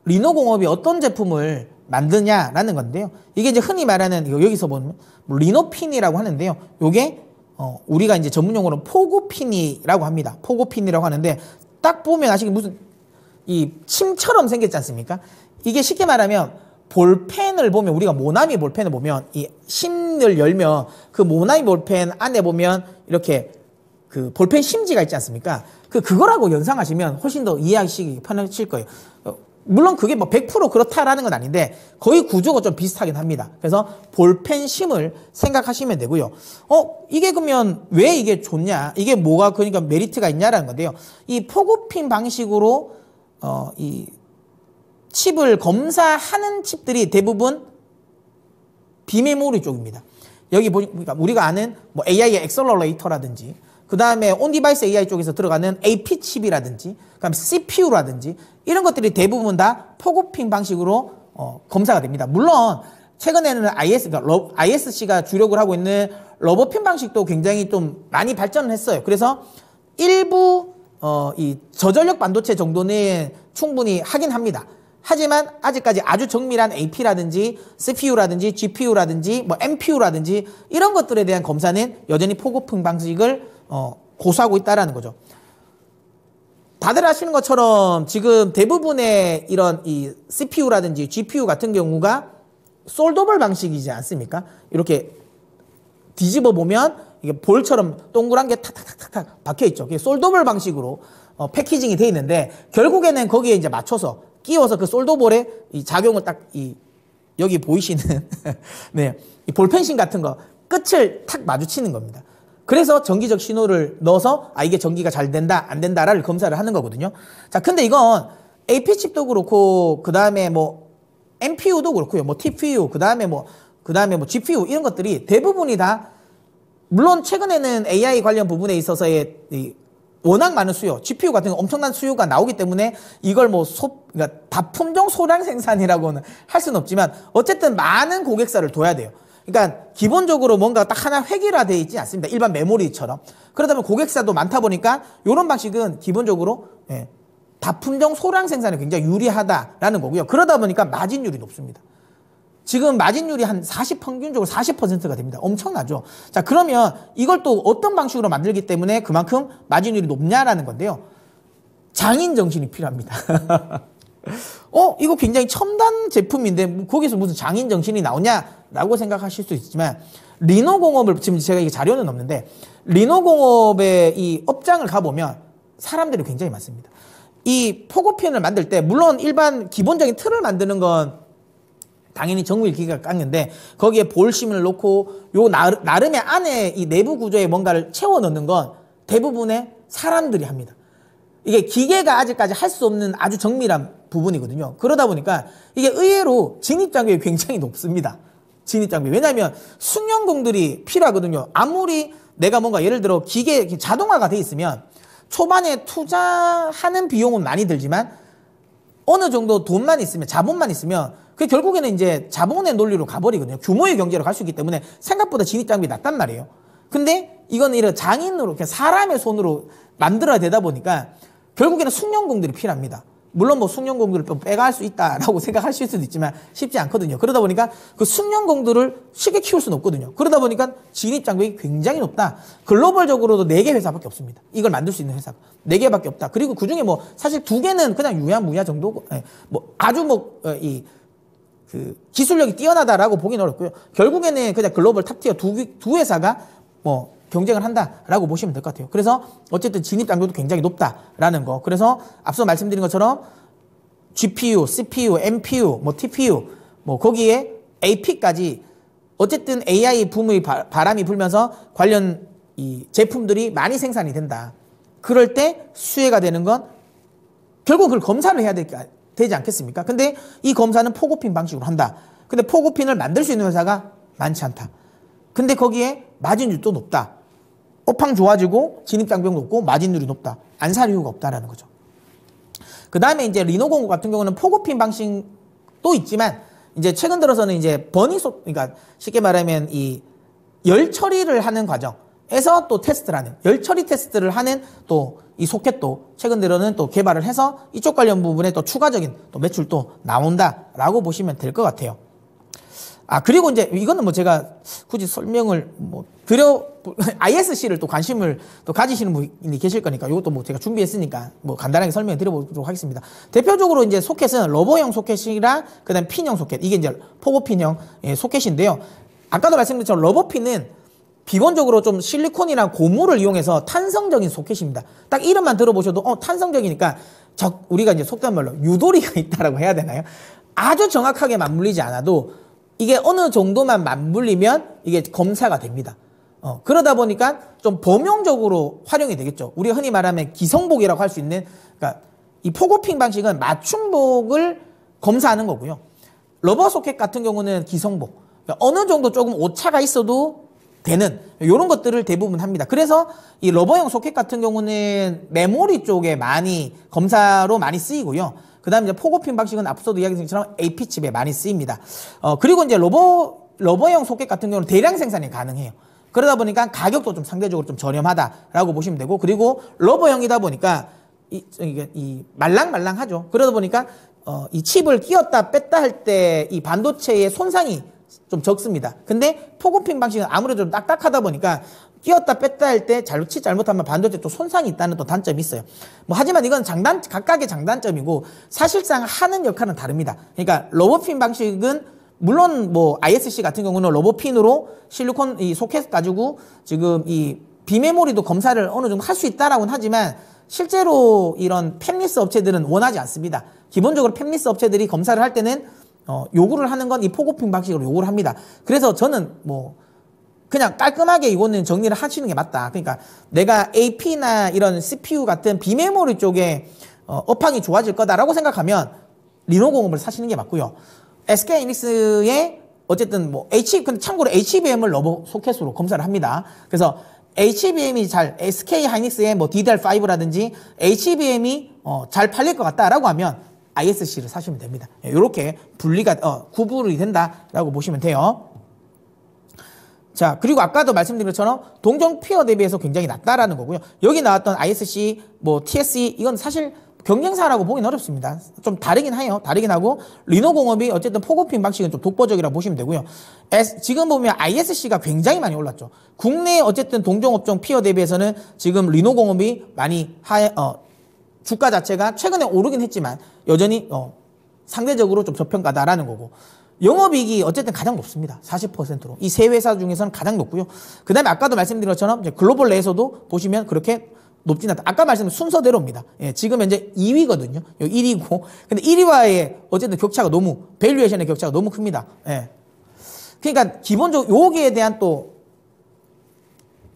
리노공업이 어떤 제품을 만드냐라는 건데요. 이게 이제 흔히 말하는, 여기서 보면 리노핀이라고 하는데요. 요게 우리가 이제 전문용어로 포고핀이라고 합니다. 포고핀이라고 하는데, 딱 보면 아시게 무슨 이 침처럼 생겼지 않습니까? 이게 쉽게 말하면 볼펜을 보면, 우리가 모나미 볼펜을 보면 이 심을 열면 그 모나미 볼펜 안에 보면 이렇게 그 볼펜 심지가 있지 않습니까? 그거라고 연상하시면 훨씬 더 이해하시기 편하실 거예요. 물론 그게 뭐 100% 그렇다라는 건 아닌데 거의 구조가 좀 비슷하긴 합니다. 그래서 볼펜심을 생각하시면 되고요. 이게 그러면 왜 이게 좋냐? 이게 뭐가 그러니까 메리트가 있냐라는 건데요. 이 포고핀 방식으로 이 칩을 검사하는 칩들이 대부분 비메모리 쪽입니다. 여기 보니까 우리가 아는 뭐 AI 엑셀러레이터라든지 그 다음에 온디바이스 AI 쪽에서 들어가는 AP 칩이라든지 그다음에 CPU라든지 이런 것들이 대부분 다 포고핀 방식으로 검사가 됩니다. 물론 최근에는 그러니까 ISC가 주력을 하고 있는 러버핀 방식도 굉장히 좀 많이 발전을 했어요. 그래서 일부 이 저전력 반도체 정도는 충분히 하긴 합니다. 하지만 아직까지 아주 정밀한 AP라든지 CPU라든지 GPU라든지 뭐 NPU라든지 이런 것들에 대한 검사는 여전히 포고핀 방식을 고수하고 있다라는 거죠. 다들 아시는 것처럼 지금 대부분의 이런 이 CPU라든지 GPU 같은 경우가 솔더블 방식이지 않습니까? 이렇게 뒤집어 보면 이게 볼처럼 동그란 게 탁탁탁탁 박혀 있죠. 그게 솔더블 방식으로 패키징이 돼 있는데 결국에는 거기에 이제 맞춰서 끼워서 그 솔더볼에 이 작용을 딱 여기 보이시는 네, 이 볼펜심 같은 거 끝을 탁 마주치는 겁니다. 그래서 전기적 신호를 넣어서 이게 전기가 잘 된다 안 된다를 검사를 하는 거거든요. 자, 근데 이건 AP칩도 그렇고 그 다음에 뭐 NPU도 그렇고요. 뭐 TPU 그 다음에 뭐 GPU 이런 것들이 대부분이 다 물론 최근에는 AI 관련 부분에 있어서의 워낙 많은 수요, GPU 같은 거 엄청난 수요가 나오기 때문에 이걸 뭐 그러니까 다품종 소량 생산이라고는 할 수는 없지만 어쨌든 많은 고객사를 둬야 돼요. 그러니까 기본적으로 뭔가 딱 하나 획일화되어 있지 않습니다. 일반 메모리처럼. 그러다 보면 고객사도 많다 보니까 이런 방식은 기본적으로 다품종 소량 생산에 굉장히 유리하다라는 거고요. 그러다 보니까 마진율이 높습니다. 지금 마진율이 한 평균적으로 40%가 됩니다. 엄청나죠. 자, 그러면 이걸 또 어떤 방식으로 만들기 때문에 그만큼 마진율이 높냐라는 건데요. 장인 정신이 필요합니다. 이거 굉장히 첨단 제품인데 거기서 무슨 장인 정신이 나오냐라고 생각하실 수 있지만 리노공업을 지금 제가 이게 자료는 없는데 리노공업의 이 업장을 가보면 사람들이 굉장히 많습니다. 이 포고핀을 만들 때 물론 일반 기본적인 틀을 만드는 건 당연히 정밀 기계가 깎는데 거기에 볼심을 놓고 요 나름의 안에 이 내부 구조에 뭔가를 채워 넣는 건 대부분의 사람들이 합니다. 이게 기계가 아직까지 할 수 없는 아주 정밀한 부분이거든요. 그러다 보니까 이게 의외로 진입장벽이 굉장히 높습니다. 진입장벽. 왜냐하면 숙련공들이 필요하거든요. 아무리 내가 뭔가 예를 들어 기계 자동화가 돼 있으면 초반에 투자하는 비용은 많이 들지만 어느 정도 돈만 있으면 자본만 있으면 그 결국에는 이제 자본의 논리로 가버리거든요. 규모의 경제로 갈 수 있기 때문에 생각보다 진입장벽이 낮단 말이에요. 근데 이건 이런 장인으로 사람의 손으로 만들어야 되다 보니까 결국에는 숙련공들이 필요합니다. 물론 뭐 숙련공들을 빼갈 수 있다라고 생각하실 수도 있지만 쉽지 않거든요. 그러다 보니까 그 숙련공들을 쉽게 키울 수는 없거든요. 그러다 보니까 진입장벽이 굉장히 높다. 글로벌적으로도 4개 회사밖에 없습니다. 이걸 만들 수 있는 회사가 4개밖에 없다. 그리고 그중에 뭐 사실 2개는 그냥 유야무야 정도고 뭐 아주 그 기술력이 뛰어나다라고 보기는 어렵고요. 결국에는 그냥 글로벌 탑티어 두 회사가 뭐 경쟁을 한다라고 보시면 될 것 같아요. 그래서 어쨌든 진입장벽도 굉장히 높다라는 거. 그래서 앞서 말씀드린 것처럼 GPU, CPU, NPU, 뭐 TPU, 뭐 거기에 AP까지 어쨌든 AI 붐의 바람이 불면서 관련 이 제품들이 많이 생산이 된다. 그럴 때 수혜가 되는 건 결국 그걸 검사를 해야 되지 않겠습니까? 근데 이 검사는 포고핀 방식으로 한다. 근데 포고핀을 만들 수 있는 회사가 많지 않다. 근데 거기에 마진율도 높다. 업황 좋아지고 진입장벽 높고 마진율이 높다. 안 살 이유가 없다라는 거죠. 그 다음에 이제 리노공업 같은 경우는 포고핀 방식도 있지만 이제 최근 들어서는 이제 그러니까 쉽게 말하면 이 열 처리를 하는 과정에서 또 테스트를 하는 열 처리 테스트를 하는 또 이 소켓도 최근 들어는 또 개발을 해서 이쪽 관련 부분에 또 추가적인 또 매출도 나온다라고 보시면 될 것 같아요. 그리고 이제 이거는 뭐 제가 굳이 설명을 ISC를 또 관심을 또 가지시는 분이 계실 거니까 이것도 뭐 제가 준비했으니까 뭐 간단하게 설명해 드려보도록 하겠습니다. 대표적으로 이제 소켓은 러버형 소켓이랑 그다음 핀형 소켓. 이게 이제 포고핀형 소켓인데요. 아까도 말씀드렸던 러버핀은 기본적으로 좀 실리콘이랑 고무를 이용해서 탄성적인 소켓입니다. 딱 이름만 들어보셔도 탄성적이니까 우리가 이제 속된 말로 유도리가 있다라고 해야 되나요? 아주 정확하게 맞물리지 않아도 이게 어느 정도만 맞물리면 이게 검사가 됩니다. 그러다 보니까 좀 범용적으로 활용이 되겠죠. 우리가 흔히 말하면 기성복이라고 할 수 있는, 그러니까 이 포고핑 방식은 맞춤복을 검사하는 거고요. 러버 소켓 같은 경우는 기성복, 그러니까 어느 정도 조금 오차가 있어도 되는 이런 것들을 대부분 합니다. 그래서 이 러버형 소켓 같은 경우는 메모리 쪽에 많이 검사로 많이 쓰이고요. 그 다음에 이제 포고핀 방식은 앞서도 이야기했던 것처럼 AP칩에 많이 쓰입니다. 그리고 이제 러버형 소켓 같은 경우는 대량 생산이 가능해요. 그러다 보니까 가격도 좀 상대적으로 좀 저렴하다라고 보시면 되고, 그리고 러버형이다 보니까 이 말랑말랑하죠. 그러다 보니까 이 칩을 끼웠다 뺐다 할 때 이 반도체의 손상이 좀 적습니다. 근데 포고핀 방식은 아무래도 좀 딱딱하다 보니까 끼웠다 뺐다 할 때 잘못하면 반도체 또 손상이 있다는 또 단점이 있어요. 하지만 이건 각각의 장단점이고 사실상 하는 역할은 다릅니다. 그러니까 러버핀 방식은 물론 ISC 같은 경우는 러버핀으로 실리콘 이 소켓 가지고 지금 이 비메모리도 검사를 어느 정도 할 수 있다라고는 하지만 실제로 이런 팹리스 업체들은 원하지 않습니다. 기본적으로 팹리스 업체들이 검사를 할 때는 요구를 하는 건 이 포고핑 방식으로 요구를 합니다. 그래서 저는 그냥 깔끔하게 이거는 정리를 하시는 게 맞다. 그러니까 내가 AP나 이런 CPU 같은 비메모리 쪽에 업황이 좋아질 거다라고 생각하면 리노공업을 사시는 게 맞고요. SK하이닉스의 어쨌든 근데 참고로 HBM을 러버 소켓으로 검사를 합니다. 그래서 HBM이 SK하이닉스의 DDR5라든지 HBM이 잘 팔릴 것 같다라고 하면 ISC를 사시면 됩니다. 이렇게 구분이 된다라고 보시면 돼요. 자, 그리고 아까도 말씀드린 것처럼 동종 피어 대비해서 굉장히 낮다라는 거고요. 여기 나왔던 ISC, TSE 이건 사실 경쟁사라고 보기는 어렵습니다. 좀 다르긴 해요. 다르긴 하고 리노공업이 어쨌든 포고핀 방식은 좀 독보적이라고 보시면 되고요. 지금 보면 ISC가 굉장히 많이 올랐죠. 국내 어쨌든 동종업종 피어 대비해서는 지금 리노공업이 많이 주가 자체가 최근에 오르긴 했지만 여전히 상대적으로 좀 저평가다라는 거고, 영업이익이 어쨌든 가장 높습니다. 40%로. 이 세 회사 중에서는 가장 높고요. 그 다음에 아까도 말씀드린 것처럼 이제 글로벌 내에서도 보시면 그렇게 높진 않다. 아까 말씀드린 순서대로입니다. 지금 현재 2위거든요. 1위고. 근데 1위와의 어쨌든 격차가 밸류에이션의 격차가 너무 큽니다. 그러니까 기본적으로 여기에 대한 또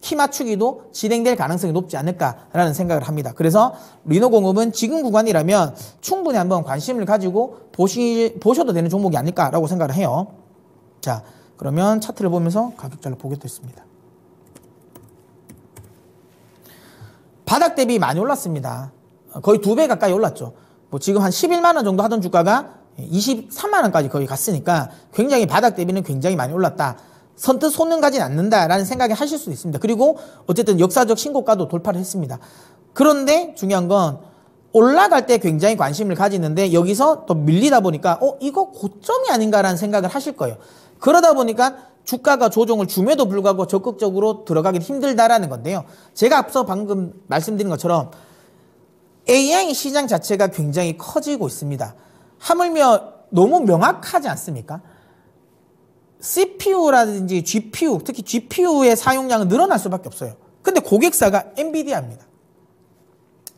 키 맞추기도 진행될 가능성이 높지 않을까라는 생각을 합니다. 그래서 리노공업은 지금 구간이라면 충분히 한번 관심을 가지고 보셔도 되는 종목이 아닐까라고 생각을 해요. 자, 그러면 차트를 보면서 가격자를 보겠습니다. 바닥 대비 많이 올랐습니다. 거의 2배 가까이 올랐죠. 지금 한 11만 원 정도 하던 주가가 23만 원까지 거의 갔으니까 굉장히 바닥 대비는 굉장히 많이 올랐다. 선뜻 손은 가진 않는다라는 생각이 하실 수 있습니다. 그리고 어쨌든 역사적 신고가도 돌파를 했습니다. 그런데 중요한 건 올라갈 때 굉장히 관심을 가지는데 여기서 또 밀리다 보니까 이거 고점이 아닌가라는 생각을 하실 거예요. 그러다 보니까 주가가 조정을 줌에도 불구하고 적극적으로 들어가기 힘들다라는 건데요. 제가 앞서 방금 말씀드린 것처럼 AI 시장 자체가 굉장히 커지고 있습니다. 하물며 너무 명확하지 않습니까? CPU라든지 GPU, 특히 GPU의 사용량은 늘어날 수밖에 없어요. 근데 고객사가 엔비디아입니다.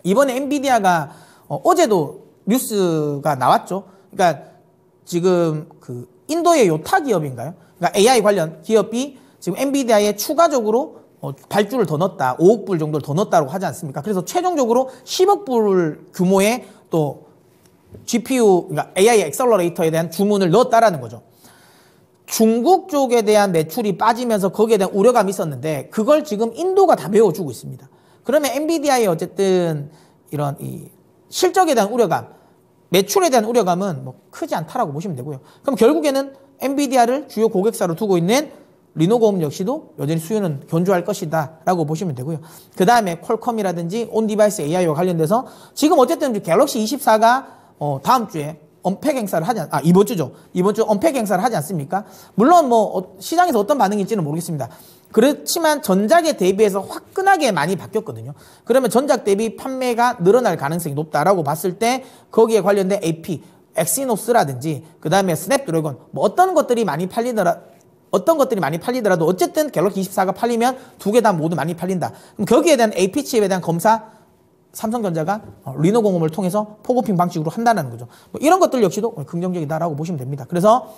이번에 엔비디아가 어제도 뉴스가 나왔죠. 그러니까 지금 인도의 요타 기업인가요? 그러니까 AI 관련 기업이 지금 엔비디아에 추가적으로 발주를 더 넣었다. 5억 불 정도를 더 넣었다고 하지 않습니까? 그래서 최종적으로 10억 불 규모의 또 GPU, 그러니까 AI 액셀러레이터에 대한 주문을 넣었다라는 거죠. 중국 쪽에 대한 매출이 빠지면서 거기에 대한 우려감이 있었는데 그걸 지금 인도가 다 메워주고 있습니다. 그러면 엔비디아의 어쨌든 이런 이 실적에 대한 우려감, 매출에 대한 우려감은 크지 않다라고 보시면 되고요. 그럼 결국에는 엔비디아를 주요 고객사로 두고 있는 리노공업 역시도 여전히 수요는 견조할 것이다 라고 보시면 되고요. 그 다음에 퀄컴이라든지 온디바이스 AI와 관련돼서 지금 어쨌든 갤럭시 24가 다음 주에 언팩 행사를 이번 주죠. 이번 주 언팩 행사를 하지 않습니까? 물론 시장에서 어떤 반응일지는 모르겠습니다. 그렇지만 전작에 대비해서 화끈하게 많이 바뀌었거든요. 그러면 전작 대비 판매가 늘어날 가능성이 높다라고 봤을 때 거기에 관련된 AP, 엑시노스라든지 그 다음에 스냅드래곤 어떤 것들이 많이 어떤 것들이 많이 팔리더라도 어쨌든 갤럭시 24가 팔리면 두 개 다 모두 많이 팔린다. 그럼 거기에 대한 AP칩에 대한 검사 삼성전자가 리노 공업을 통해서 포고핑 방식으로 한다는 거죠. 뭐 이런 것들 역시도 긍정적이다라고 보시면 됩니다. 그래서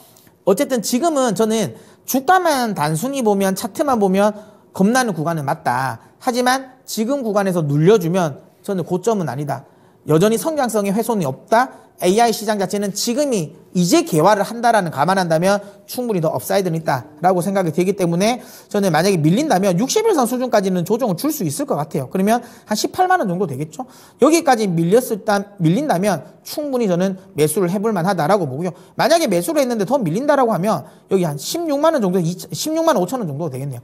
어쨌든 지금은 저는 주가만 단순히 보면 차트만 보면 겁나는 구간은 맞다. 하지만 지금 구간에서 눌려주면 저는 고점은 아니다. 여전히 성장성의 훼손이 없다. AI 시장 자체는 지금이 이제 개화를 한다라는 감안한다면 충분히 더 업사이드는 있다라고 생각이 되기 때문에 저는 만약에 밀린다면 61선 수준까지는 조정을 줄 수 있을 것 같아요. 그러면 한 18만 원 정도 되겠죠. 여기까지 밀린다면 충분히 저는 매수를 해볼 만하다라고 보고요. 만약에 매수를 했는데 더 밀린다라고 하면 여기 한 16만 원 정도, 16만 5천 원 정도 되겠네요.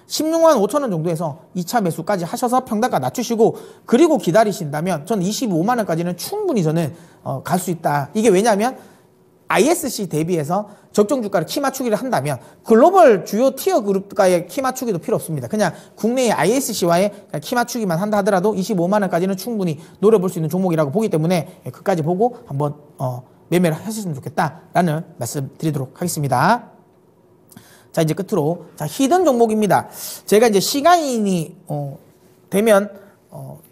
16만 5천 원 정도에서 2차 매수까지 하셔서 평단가 낮추시고 그리고 기다리신다면 저는 25만 원까지는 충분히 저는 갈 수 있다. 이게 왜냐하면 ISC 대비해서 적정 주가를 키 맞추기를 한다면 글로벌 주요 티어 그룹가의 키 맞추기도 필요 없습니다. 그냥 국내의 ISC와의 키 맞추기만 한다 하더라도 25만 원까지는 충분히 노려볼 수 있는 종목이라고 보기 때문에 그까지 보고 한번 매매를 하셨으면 좋겠다라는 말씀 드리도록 하겠습니다. 자, 이제 끝으로, 자, 히든 종목입니다. 제가 이제 시간이, 되면,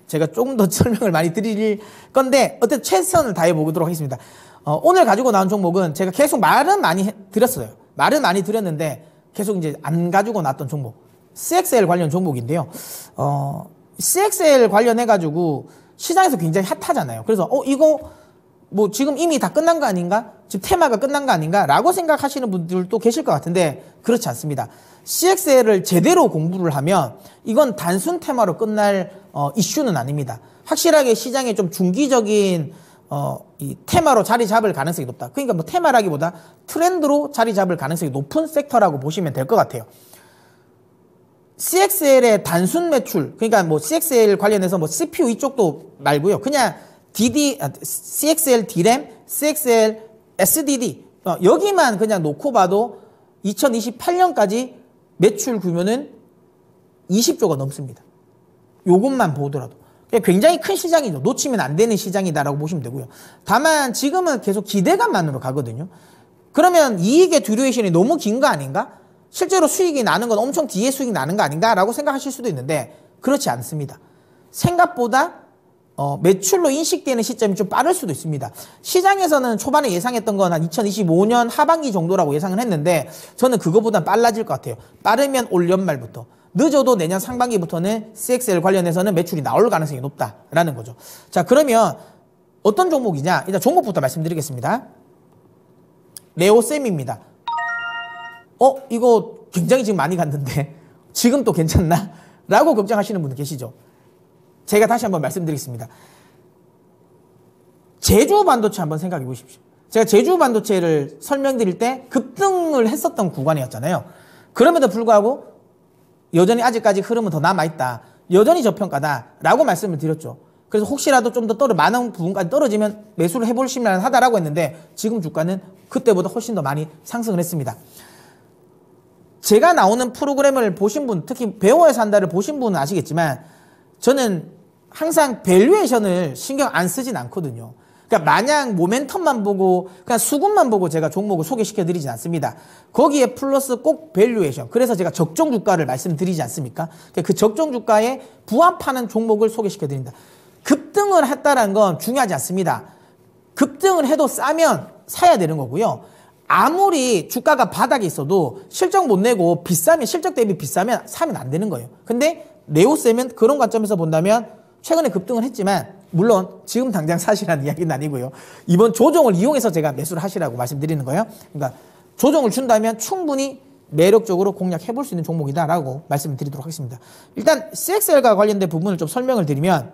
제가 조금 더 설명을 많이 드릴 건데, 어쨌든 최선을 다해 보도록 하겠습니다. 오늘 가지고 나온 종목은 제가 계속 말은 많이 드렸어요. 말은 많이 드렸는데, 계속 이제 안 가지고 나왔던 종목. CXL 관련 종목인데요. CXL 관련해가지고 시장에서 굉장히 핫하잖아요. 그래서, 이거, 뭐 지금 이미 다 끝난 거 아닌가? 지금 테마가 끝난 거 아닌가? 라고 생각하시는 분들도 계실 것 같은데 그렇지 않습니다. CXL을 제대로 공부를 하면 이건 단순 테마로 끝날 이슈는 아닙니다. 확실하게 시장에 좀 중기적인 이 테마로 자리 잡을 가능성이 높다. 그러니까 뭐 테마라기보다 트렌드로 자리 잡을 가능성이 높은 섹터라고 보시면 될 것 같아요. CXL의 단순 매출, 그러니까 뭐 CXL 관련해서 뭐 CPU 이쪽도 말고요. 그냥 CXL D램, CXL SDD 여기만 그냥 놓고 봐도 2028년까지 매출 규모는 20조가 넘습니다. 요것만 보더라도 굉장히 큰 시장이죠. 놓치면 안 되는 시장이다라고 보시면 되고요. 다만 지금은 계속 기대감만으로 가거든요. 그러면 이익의 듀레이션이 너무 긴 거 아닌가? 실제로 수익이 나는 건 엄청 뒤에 수익이 나는 거 아닌가라고 생각하실 수도 있는데 그렇지 않습니다. 생각보다 매출로 인식되는 시점이 좀 빠를 수도 있습니다. 시장에서는 초반에 예상했던 건 한 2025년 하반기 정도라고 예상을 했는데 저는 그거보단 빨라질 것 같아요. 빠르면 올 연말부터, 늦어도 내년 상반기부터는 CXL 관련해서는 매출이 나올 가능성이 높다라는 거죠. 자, 그러면 어떤 종목이냐? 일단 종목부터 말씀드리겠습니다. 네오셈입니다. 이거 굉장히 지금 많이 갔는데 지금 또 괜찮나? 라고 걱정하시는 분들 계시죠? 제가 다시 한번 말씀드리겠습니다. 제주 반도체 한번 생각해 보십시오. 제가 제주 반도체를 설명드릴 때 급등을 했었던 구간이었잖아요. 그럼에도 불구하고 여전히 아직까지 흐름은 더 남아있다. 여전히 저평가다라고 말씀을 드렸죠. 그래서 혹시라도 좀 더 많은 부분까지 떨어지면 매수를 해보시면 하다라고 했는데 지금 주가는 그때보다 훨씬 더 많이 상승을 했습니다. 제가 나오는 프로그램을 보신 분, 특히 배워야 한다를 보신 분은 아시겠지만 저는 항상 밸류에이션을 신경 안 쓰진 않거든요. 그러니까 마냥 모멘텀만 보고 그냥 수급만 보고 제가 종목을 소개시켜 드리진 않습니다. 거기에 플러스 꼭 밸류에이션. 그래서 제가 적정 주가를 말씀드리지 않습니까? 그 적정 주가에 부합하는 종목을 소개시켜 드립니다. 급등을 했다는 건 중요하지 않습니다. 급등을 해도 싸면 사야 되는 거고요. 아무리 주가가 바닥에 있어도 실적 못 내고 비싸면, 실적 대비 비싸면 사면 안 되는 거예요. 근데 네오셈은 그런 관점에서 본다면 최근에 급등을 했지만 물론 지금 당장 사시라는 이야기는 아니고요. 이번 조정을 이용해서 제가 매수를 하시라고 말씀드리는 거예요. 그러니까 조정을 준다면 충분히 매력적으로 공략해 볼 수 있는 종목이다라고 말씀을 드리도록 하겠습니다. 일단 CXL과 관련된 부분을 좀 설명을 드리면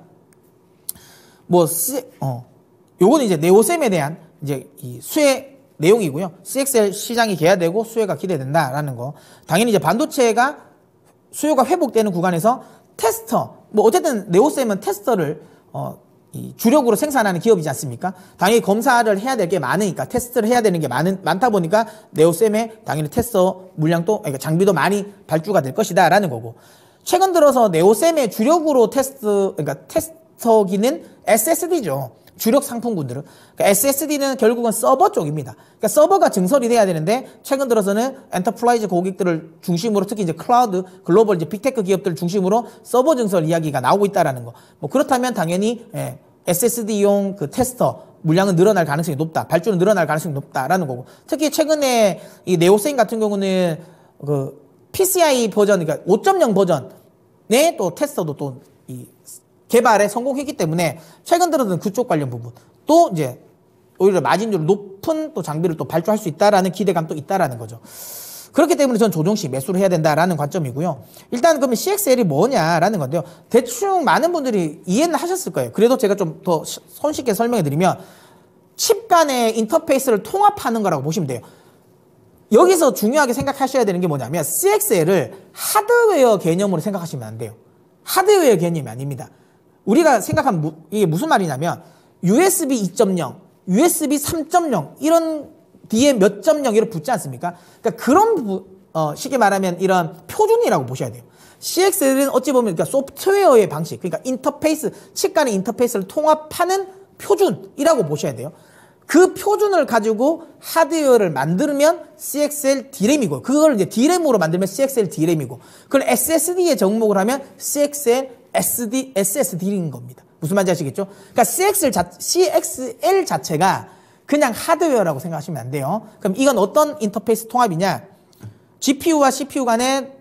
요거는 이제 네오셈에 대한 이제 이 수혜 내용이고요. CXL 시장이 개화되고 수혜가 기대된다라는 거. 당연히 이제 반도체가 수요가 회복되는 구간에서 테스터, 어쨌든 네오셈은 테스터를 이 주력으로 생산하는 기업이지 않습니까? 당연히 검사를 해야 될 게 많으니까, 테스트를 해야 되는 게 많다 보니까 네오셈에 당연히 테스터 물량도, 그러니까 장비도 많이 발주가 될 것이다라는 거고. 최근 들어서 네오셈의 주력으로 앞서기는 SSD죠. 주력 상품군들은. 그러니까 SSD는 결국은 서버 쪽입니다. 그러니까 서버가 증설이 돼야 되는데 최근 들어서는 엔터프라이즈 고객들을 중심으로 특히 이제 클라우드, 글로벌 이제 빅테크 기업들을 중심으로 서버 증설 이야기가 나오고 있다라는 거. 뭐 그렇다면 당연히 SSD용 그 테스터 물량은 늘어날 가능성이 높다. 발주는 늘어날 가능성이 높다라는 거고. 특히 최근에 이 네오세인 같은 경우는 그 PCI 버전, 그러니까 5.0 버전의 또 테스터도 또 이 개발에 성공했기 때문에 최근 들어서는 그쪽 관련 부분 또 이제 오히려 마진율 높은 또 장비를 또 발주할 수 있다라는 기대감도 있다라는 거죠. 그렇기 때문에 저는 조정시 매수를 해야 된다라는 관점이고요. 일단 그러면 CXL이 뭐냐라는 건데요. 대충 많은 분들이 이해는 하셨을 거예요. 그래도 제가 좀 더 손쉽게 설명해 드리면 칩 간의 인터페이스를 통합하는 거라고 보시면 돼요. 여기서 중요하게 생각하셔야 되는 게 뭐냐면 CXL을 하드웨어 개념으로 생각하시면 안 돼요. 하드웨어 개념이 아닙니다. 우리가 생각하면 이게 무슨 말이냐면 USB 2.0, USB 3.0 이런 뒤에 몇 점 0 이렇게 붙지 않습니까? 그러니까 그런 쉽게 말하면 이런 표준이라고 보셔야 돼요. CXL은 어찌 보면 그러니까 소프트웨어의 방식, 그러니까 인터페이스, 칩 간의 인터페이스를 통합하는 표준이라고 보셔야 돼요. 그 표준을 가지고 하드웨어를 만들면 CXL D램이고, 그걸 이제 D램으로 만들면 CXL D램이고, 그걸 SSD에 접목을 하면 CXL SSD인 겁니다. 무슨 말인지 아시겠죠? 그러니까 CXL 자체가 그냥 하드웨어라고 생각하시면 안 돼요. 그럼 이건 어떤 인터페이스 통합이냐? GPU와 CPU 간에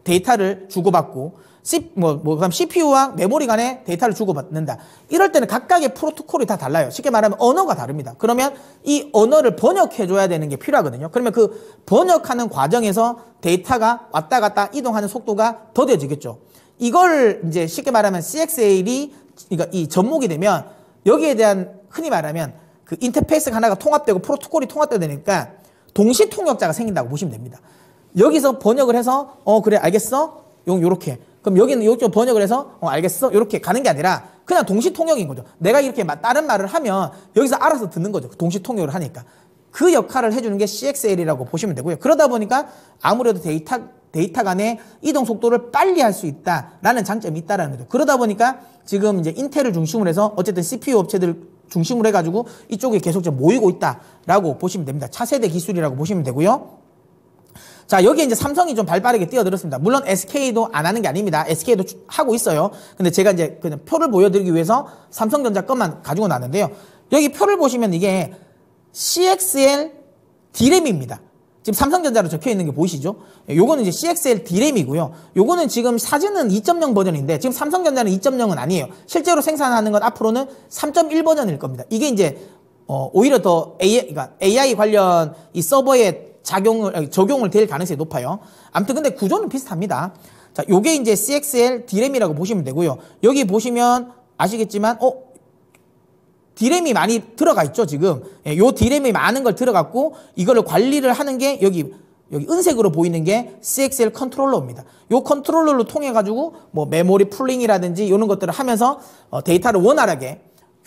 데이터를 주고받고, 그럼 CPU와 메모리 간에 데이터를 주고받는다. 이럴 때는 각각의 프로토콜이 다 달라요. 쉽게 말하면 언어가 다릅니다. 그러면 이 언어를 번역해줘야 되는 게 필요하거든요. 그러면 그 번역하는 과정에서 데이터가 왔다 갔다 이동하는 속도가 더뎌지겠죠. 이걸 이제 쉽게 말하면 CXL이, 그러니까 이 접목이 되면 여기에 대한 흔히 말하면 그 인터페이스가 하나가 통합되고 프로토콜이 통합되니까 동시 통역자가 생긴다고 보시면 됩니다. 여기서 번역을 해서 그래 알겠어? 요렇게. 그럼 여기는 요쪽 번역을 해서 알겠어? 요렇게 가는 게 아니라 그냥 동시 통역인 거죠. 내가 이렇게 다른 말을 하면 여기서 알아서 듣는 거죠. 동시 통역을 하니까. 그 역할을 해주는 게 CXL이라고 보시면 되고요. 그러다 보니까 아무래도 데이터 간의 이동 속도를 빨리 할 수 있다라는 장점이 있다라는 거죠. 그러다 보니까 지금 이제 인텔을 중심으로 해서 어쨌든 CPU 업체들 중심으로 해가지고 이쪽에 계속 좀 모이고 있다라고 보시면 됩니다. 차세대 기술이라고 보시면 되고요. 자, 여기에 이제 삼성이 좀 발빠르게 뛰어들었습니다. 물론 SK도 안 하는 게 아닙니다. SK도 하고 있어요. 근데 제가 이제 그냥 표를 보여드리기 위해서 삼성전자 것만 가지고 나왔는데요. 여기 표를 보시면 이게 CXL D램입니다. 지금 삼성전자로 적혀 있는 게 보이시죠? 요거는 이제 CXL D램이고요. 요거는 지금 사진은 2.0 버전인데 지금 삼성전자는 2.0은 아니에요. 실제로 생산하는 건 앞으로는 3.1 버전일 겁니다. 이게 이제 오히려 더 그러니까 AI 관련 이 서버에 적용을 될 가능성이 높아요. 아무튼 근데 구조는 비슷합니다. 자, 요게 이제 CXL D램이라고 보시면 되고요. 여기 보시면 아시겠지만 D램이 많이 들어가 있죠, 지금. 요 D램이 많은 걸 들어갔고 이거를 관리를 하는 게 여기 은색으로 보이는 게 CXL 컨트롤러입니다. 요 컨트롤러로 통해 가지고 뭐 메모리 풀링이라든지 이런 것들을 하면서 데이터를 원활하게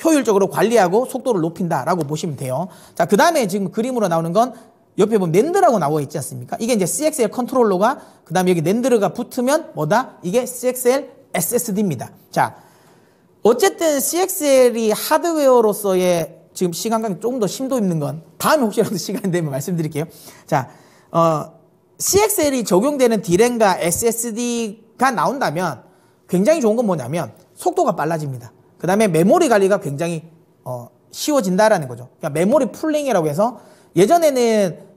효율적으로 관리하고 속도를 높인다라고 보시면 돼요. 자, 그다음에 지금 그림으로 나오는 건 옆에 보면 낸드라고 나와 있지 않습니까? 이게 이제 CXL 컨트롤러가 그다음에 여기 낸드가 붙으면 뭐다? 이게 CXL SSD입니다. 자, 어쨌든 CXL이 하드웨어로서의 지금 시간감이 조금 더 심도 있는 건 다음에 혹시라도 시간 되면 말씀드릴게요. 자, CXL이 적용되는 D램과 SSD가 나온다면 굉장히 좋은 건 뭐냐면 속도가 빨라집니다. 그 다음에 메모리 관리가 굉장히 쉬워진다라는 거죠. 그러니까 메모리 풀링이라고 해서 예전에는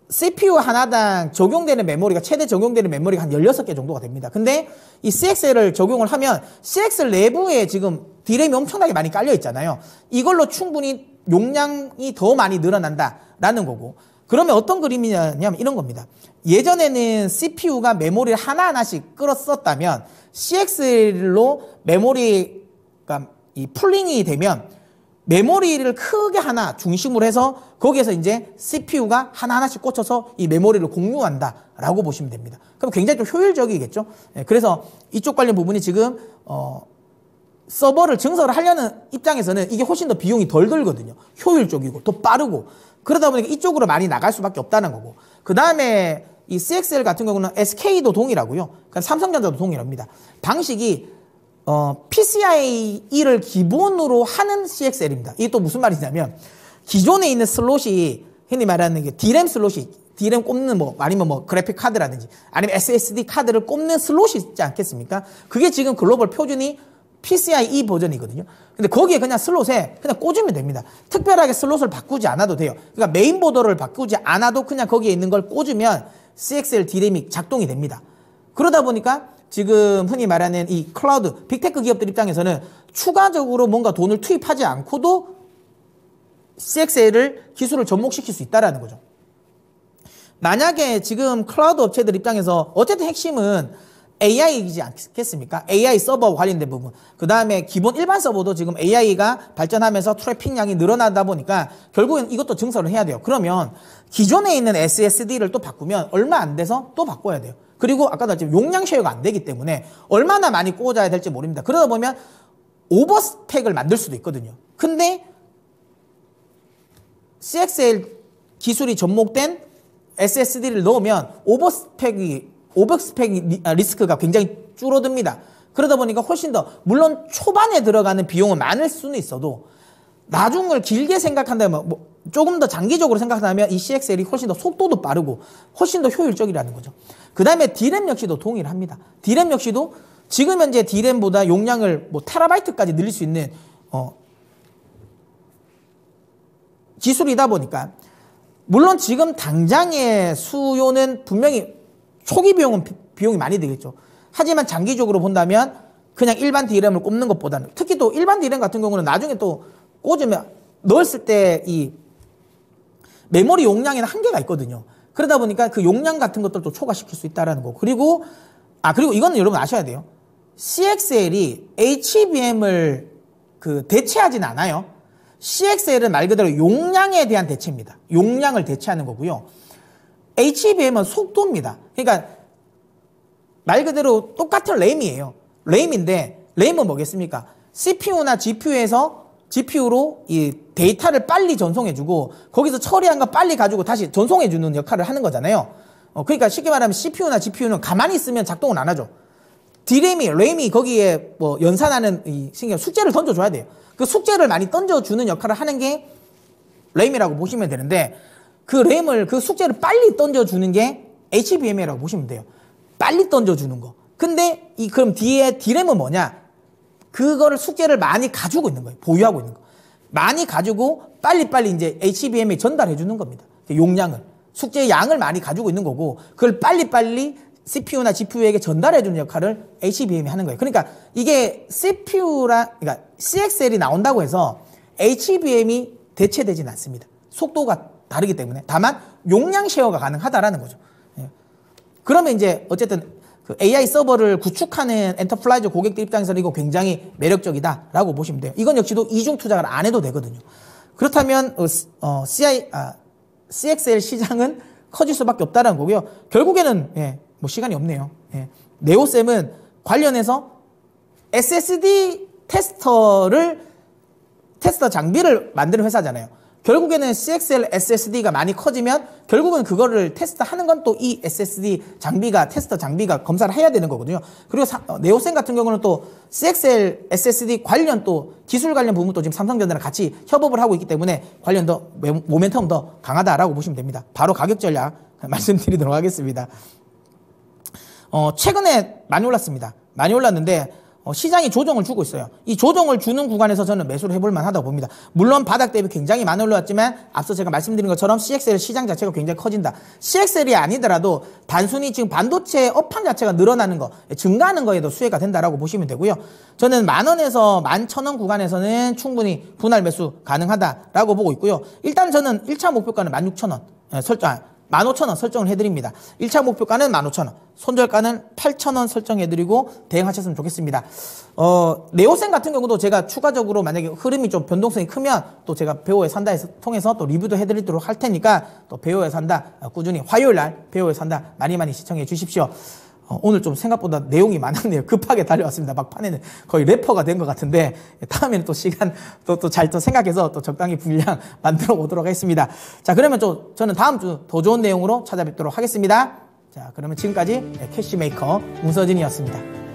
CPU 하나당 적용되는 메모리가 최대 적용되는 메모리가 한 16개 정도가 됩니다. 근데 이 CXL을 적용을 하면 CXL 내부에 지금 D램이 엄청나게 많이 깔려 있잖아요. 이걸로 충분히 용량이 더 많이 늘어난다라는 거고. 그러면 어떤 그림이냐면 이런 겁니다. 예전에는 CPU가 메모리를 하나하나씩 끌었었다면 CXL로 메모리가 이 풀링이 되면 메모리를 크게 하나 중심으로 해서 거기에서 이제 CPU가 하나하나씩 꽂혀서 이 메모리를 공유한다라고 보시면 됩니다. 그럼 굉장히 좀 효율적이겠죠. 그래서 이쪽 관련 부분이 지금 서버를 증설을 하려는 입장에서는 이게 훨씬 더 비용이 덜 들거든요. 효율적이고 더 빠르고 그러다 보니까 이쪽으로 많이 나갈 수밖에 없다는 거고. 그 다음에 이 CXL 같은 경우는 SK도 동일하고요. 그러니까 삼성전자도 동일합니다. 방식이 PCIe를 기본으로 하는 CXL입니다. 이게 또 무슨 말이냐면 기존에 있는 슬롯이 흔히 말하는 게 D램 슬롯이 D램 꼽는 아니면 그래픽 카드라든지 아니면 SSD 카드를 꼽는 슬롯이 있지 않겠습니까? 그게 지금 글로벌 표준이 PCIe 버전이거든요. 근데 거기에 그냥 슬롯에 그냥 꽂으면 됩니다. 특별하게 슬롯을 바꾸지 않아도 돼요. 그러니까 메인보드를 바꾸지 않아도 그냥 거기에 있는 걸 꽂으면 CXL D램이 작동이 됩니다. 그러다 보니까 지금 흔히 말하는 이 클라우드, 빅테크 기업들 입장에서는 추가적으로 뭔가 돈을 투입하지 않고도 CXL을 기술을 접목시킬 수 있다는 거죠. 만약에 지금 클라우드 업체들 입장에서 어쨌든 핵심은 AI이지 않겠습니까? AI 서버와 관련된 부분. 그 다음에 기본 일반 서버도 지금 AI가 발전하면서 트래픽량이 늘어나다 보니까 결국엔 이것도 증설을 해야 돼요. 그러면 기존에 있는 SSD를 또 바꾸면 얼마 안 돼서 또 바꿔야 돼요. 그리고 아까도 말했지만 용량 쉐어가 안 되기 때문에 얼마나 많이 꽂아야 될지 모릅니다. 그러다 보면 오버스펙을 만들 수도 있거든요. 근데 CXL 기술이 접목된 SSD를 넣으면 오버스펙 리스크가 굉장히 줄어듭니다. 그러다 보니까 훨씬 더 물론 초반에 들어가는 비용은 많을 수는 있어도 나중을 길게 생각한다면 조금 더 장기적으로 생각한다면 이 CXL이 훨씬 더 속도도 빠르고 훨씬 더 효율적이라는 거죠. 그 다음에 D램 역시도 동의를 합니다. D램 역시도 지금 현재 D램보다 용량을 테라바이트까지 늘릴 수 있는 기술이다 보니까 물론 지금 당장의 수요는 분명히 초기 비용이 많이 되겠죠. 하지만 장기적으로 본다면 그냥 일반 D램을 꼽는 것보다는 특히 또 일반 D램 같은 경우는 나중에 또 꽂으면 넣었을 때 이 메모리 용량에는 한계가 있거든요. 그러다 보니까 그 용량 같은 것들도 초과시킬 수 있다는 거. 그리고 이거는 여러분 아셔야 돼요. CXL이 HBM을 대체하지는 않아요. CXL은 말 그대로 용량에 대한 대체입니다. 용량을 대체하는 거고요. HBM은 속도입니다. 그러니까 말 그대로 똑같은 램이에요. 램인데 램은 뭐겠습니까? CPU나 GPU로 이 데이터를 빨리 전송해주고 거기서 처리한 거 빨리 가지고 다시 전송해주는 역할을 하는 거잖아요. 그러니까 쉽게 말하면 CPU나 GPU는 가만히 있으면 작동을 안 하죠. 램이 거기에 연산하는 숙제를 던져줘야 돼요. 그 숙제를 많이 던져주는 역할을 하는 게 램이라고 보시면 되는데 그 숙제를 빨리 던져주는 게 HBM이라고 보시면 돼요. 빨리 던져주는 거. 근데 그럼 뒤에 D램은 뭐냐? 그거를 숙제를 많이 가지고 있는 거예요. 보유하고 있는 거. 많이 가지고 빨리빨리 이제 HBM에 전달해 주는 겁니다. 용량을. 숙제의 양을 많이 가지고 있는 거고 그걸 빨리빨리 CPU나 GPU에게 전달해 주는 역할을 HBM이 하는 거예요. 그러니까 이게 그러니까 CXL이 나온다고 해서 HBM이 대체되지는 않습니다. 속도가 다르기 때문에. 다만 용량 쉐어가 가능하다라는 거죠. 그러면 이제 어쨌든 AI 서버를 구축하는 엔터프라이즈 고객들 입장에서는 이거 굉장히 매력적이다라고 보시면 돼요. 이건 역시도 이중 투자를 안 해도 되거든요. 그렇다면 CXL 시장은 커질 수밖에 없다는 거고요. 결국에는 시간이 없네요. 네오셈은 관련해서 SSD 테스터 장비를 만드는 회사잖아요. 결국에는 CXL SSD가 많이 커지면 결국은 그거를 테스트하는 건 또 이 SSD 장비가 테스터 장비가 검사를 해야 되는 거거든요. 그리고 네오셈 같은 경우는 또 CXL SSD 관련 또 기술 관련 부분도 지금 삼성전자랑 같이 협업을 하고 있기 때문에 관련 더 모멘텀 더 강하다라고 보시면 됩니다. 바로 가격 전략 말씀드리도록 하겠습니다. 최근에 많이 올랐습니다. 많이 올랐는데 시장이 조정을 주고 있어요. 이 조정을 주는 구간에서 저는 매수를 해볼 만하다고 봅니다. 물론 바닥 대비 굉장히 많이 올라왔지만 앞서 제가 말씀드린 것처럼 CXL 시장 자체가 굉장히 커진다. CXL이 아니더라도 단순히 지금 반도체 업황 자체가 늘어나는 거, 증가하는 거에도 수혜가 된다라고 보시면 되고요. 저는 10,000원에서 11,000원 구간에서는 충분히 분할 매수 가능하다라고 보고 있고요. 일단 저는 1차 목표가는 16,000원 설정. 15,000원 설정을 해드립니다. 1차 목표가는 15,000원, 손절가는 8,000원 설정해드리고 대응하셨으면 좋겠습니다. 네오셈 같은 경우도 제가 추가적으로 만약에 흐름이 좀 변동성이 크면 또 제가 배우에 산다에서 통해서 또 리뷰도 해드리도록 할 테니까 또 배우에 산다 꾸준히 화요일날 배우에 산다 많이 시청해 주십시오. 오늘 좀 생각보다 내용이 많았네요. 급하게 달려왔습니다. 막판에는 거의 래퍼가 된 것 같은데 다음에는 또 시간 또 잘 또 생각해서 또 적당히 분량 만들어 보도록 하겠습니다. 자, 그러면 저는 다음 주 더 좋은 내용으로 찾아뵙도록 하겠습니다. 자, 그러면 지금까지 캐시메이커 문서진이었습니다.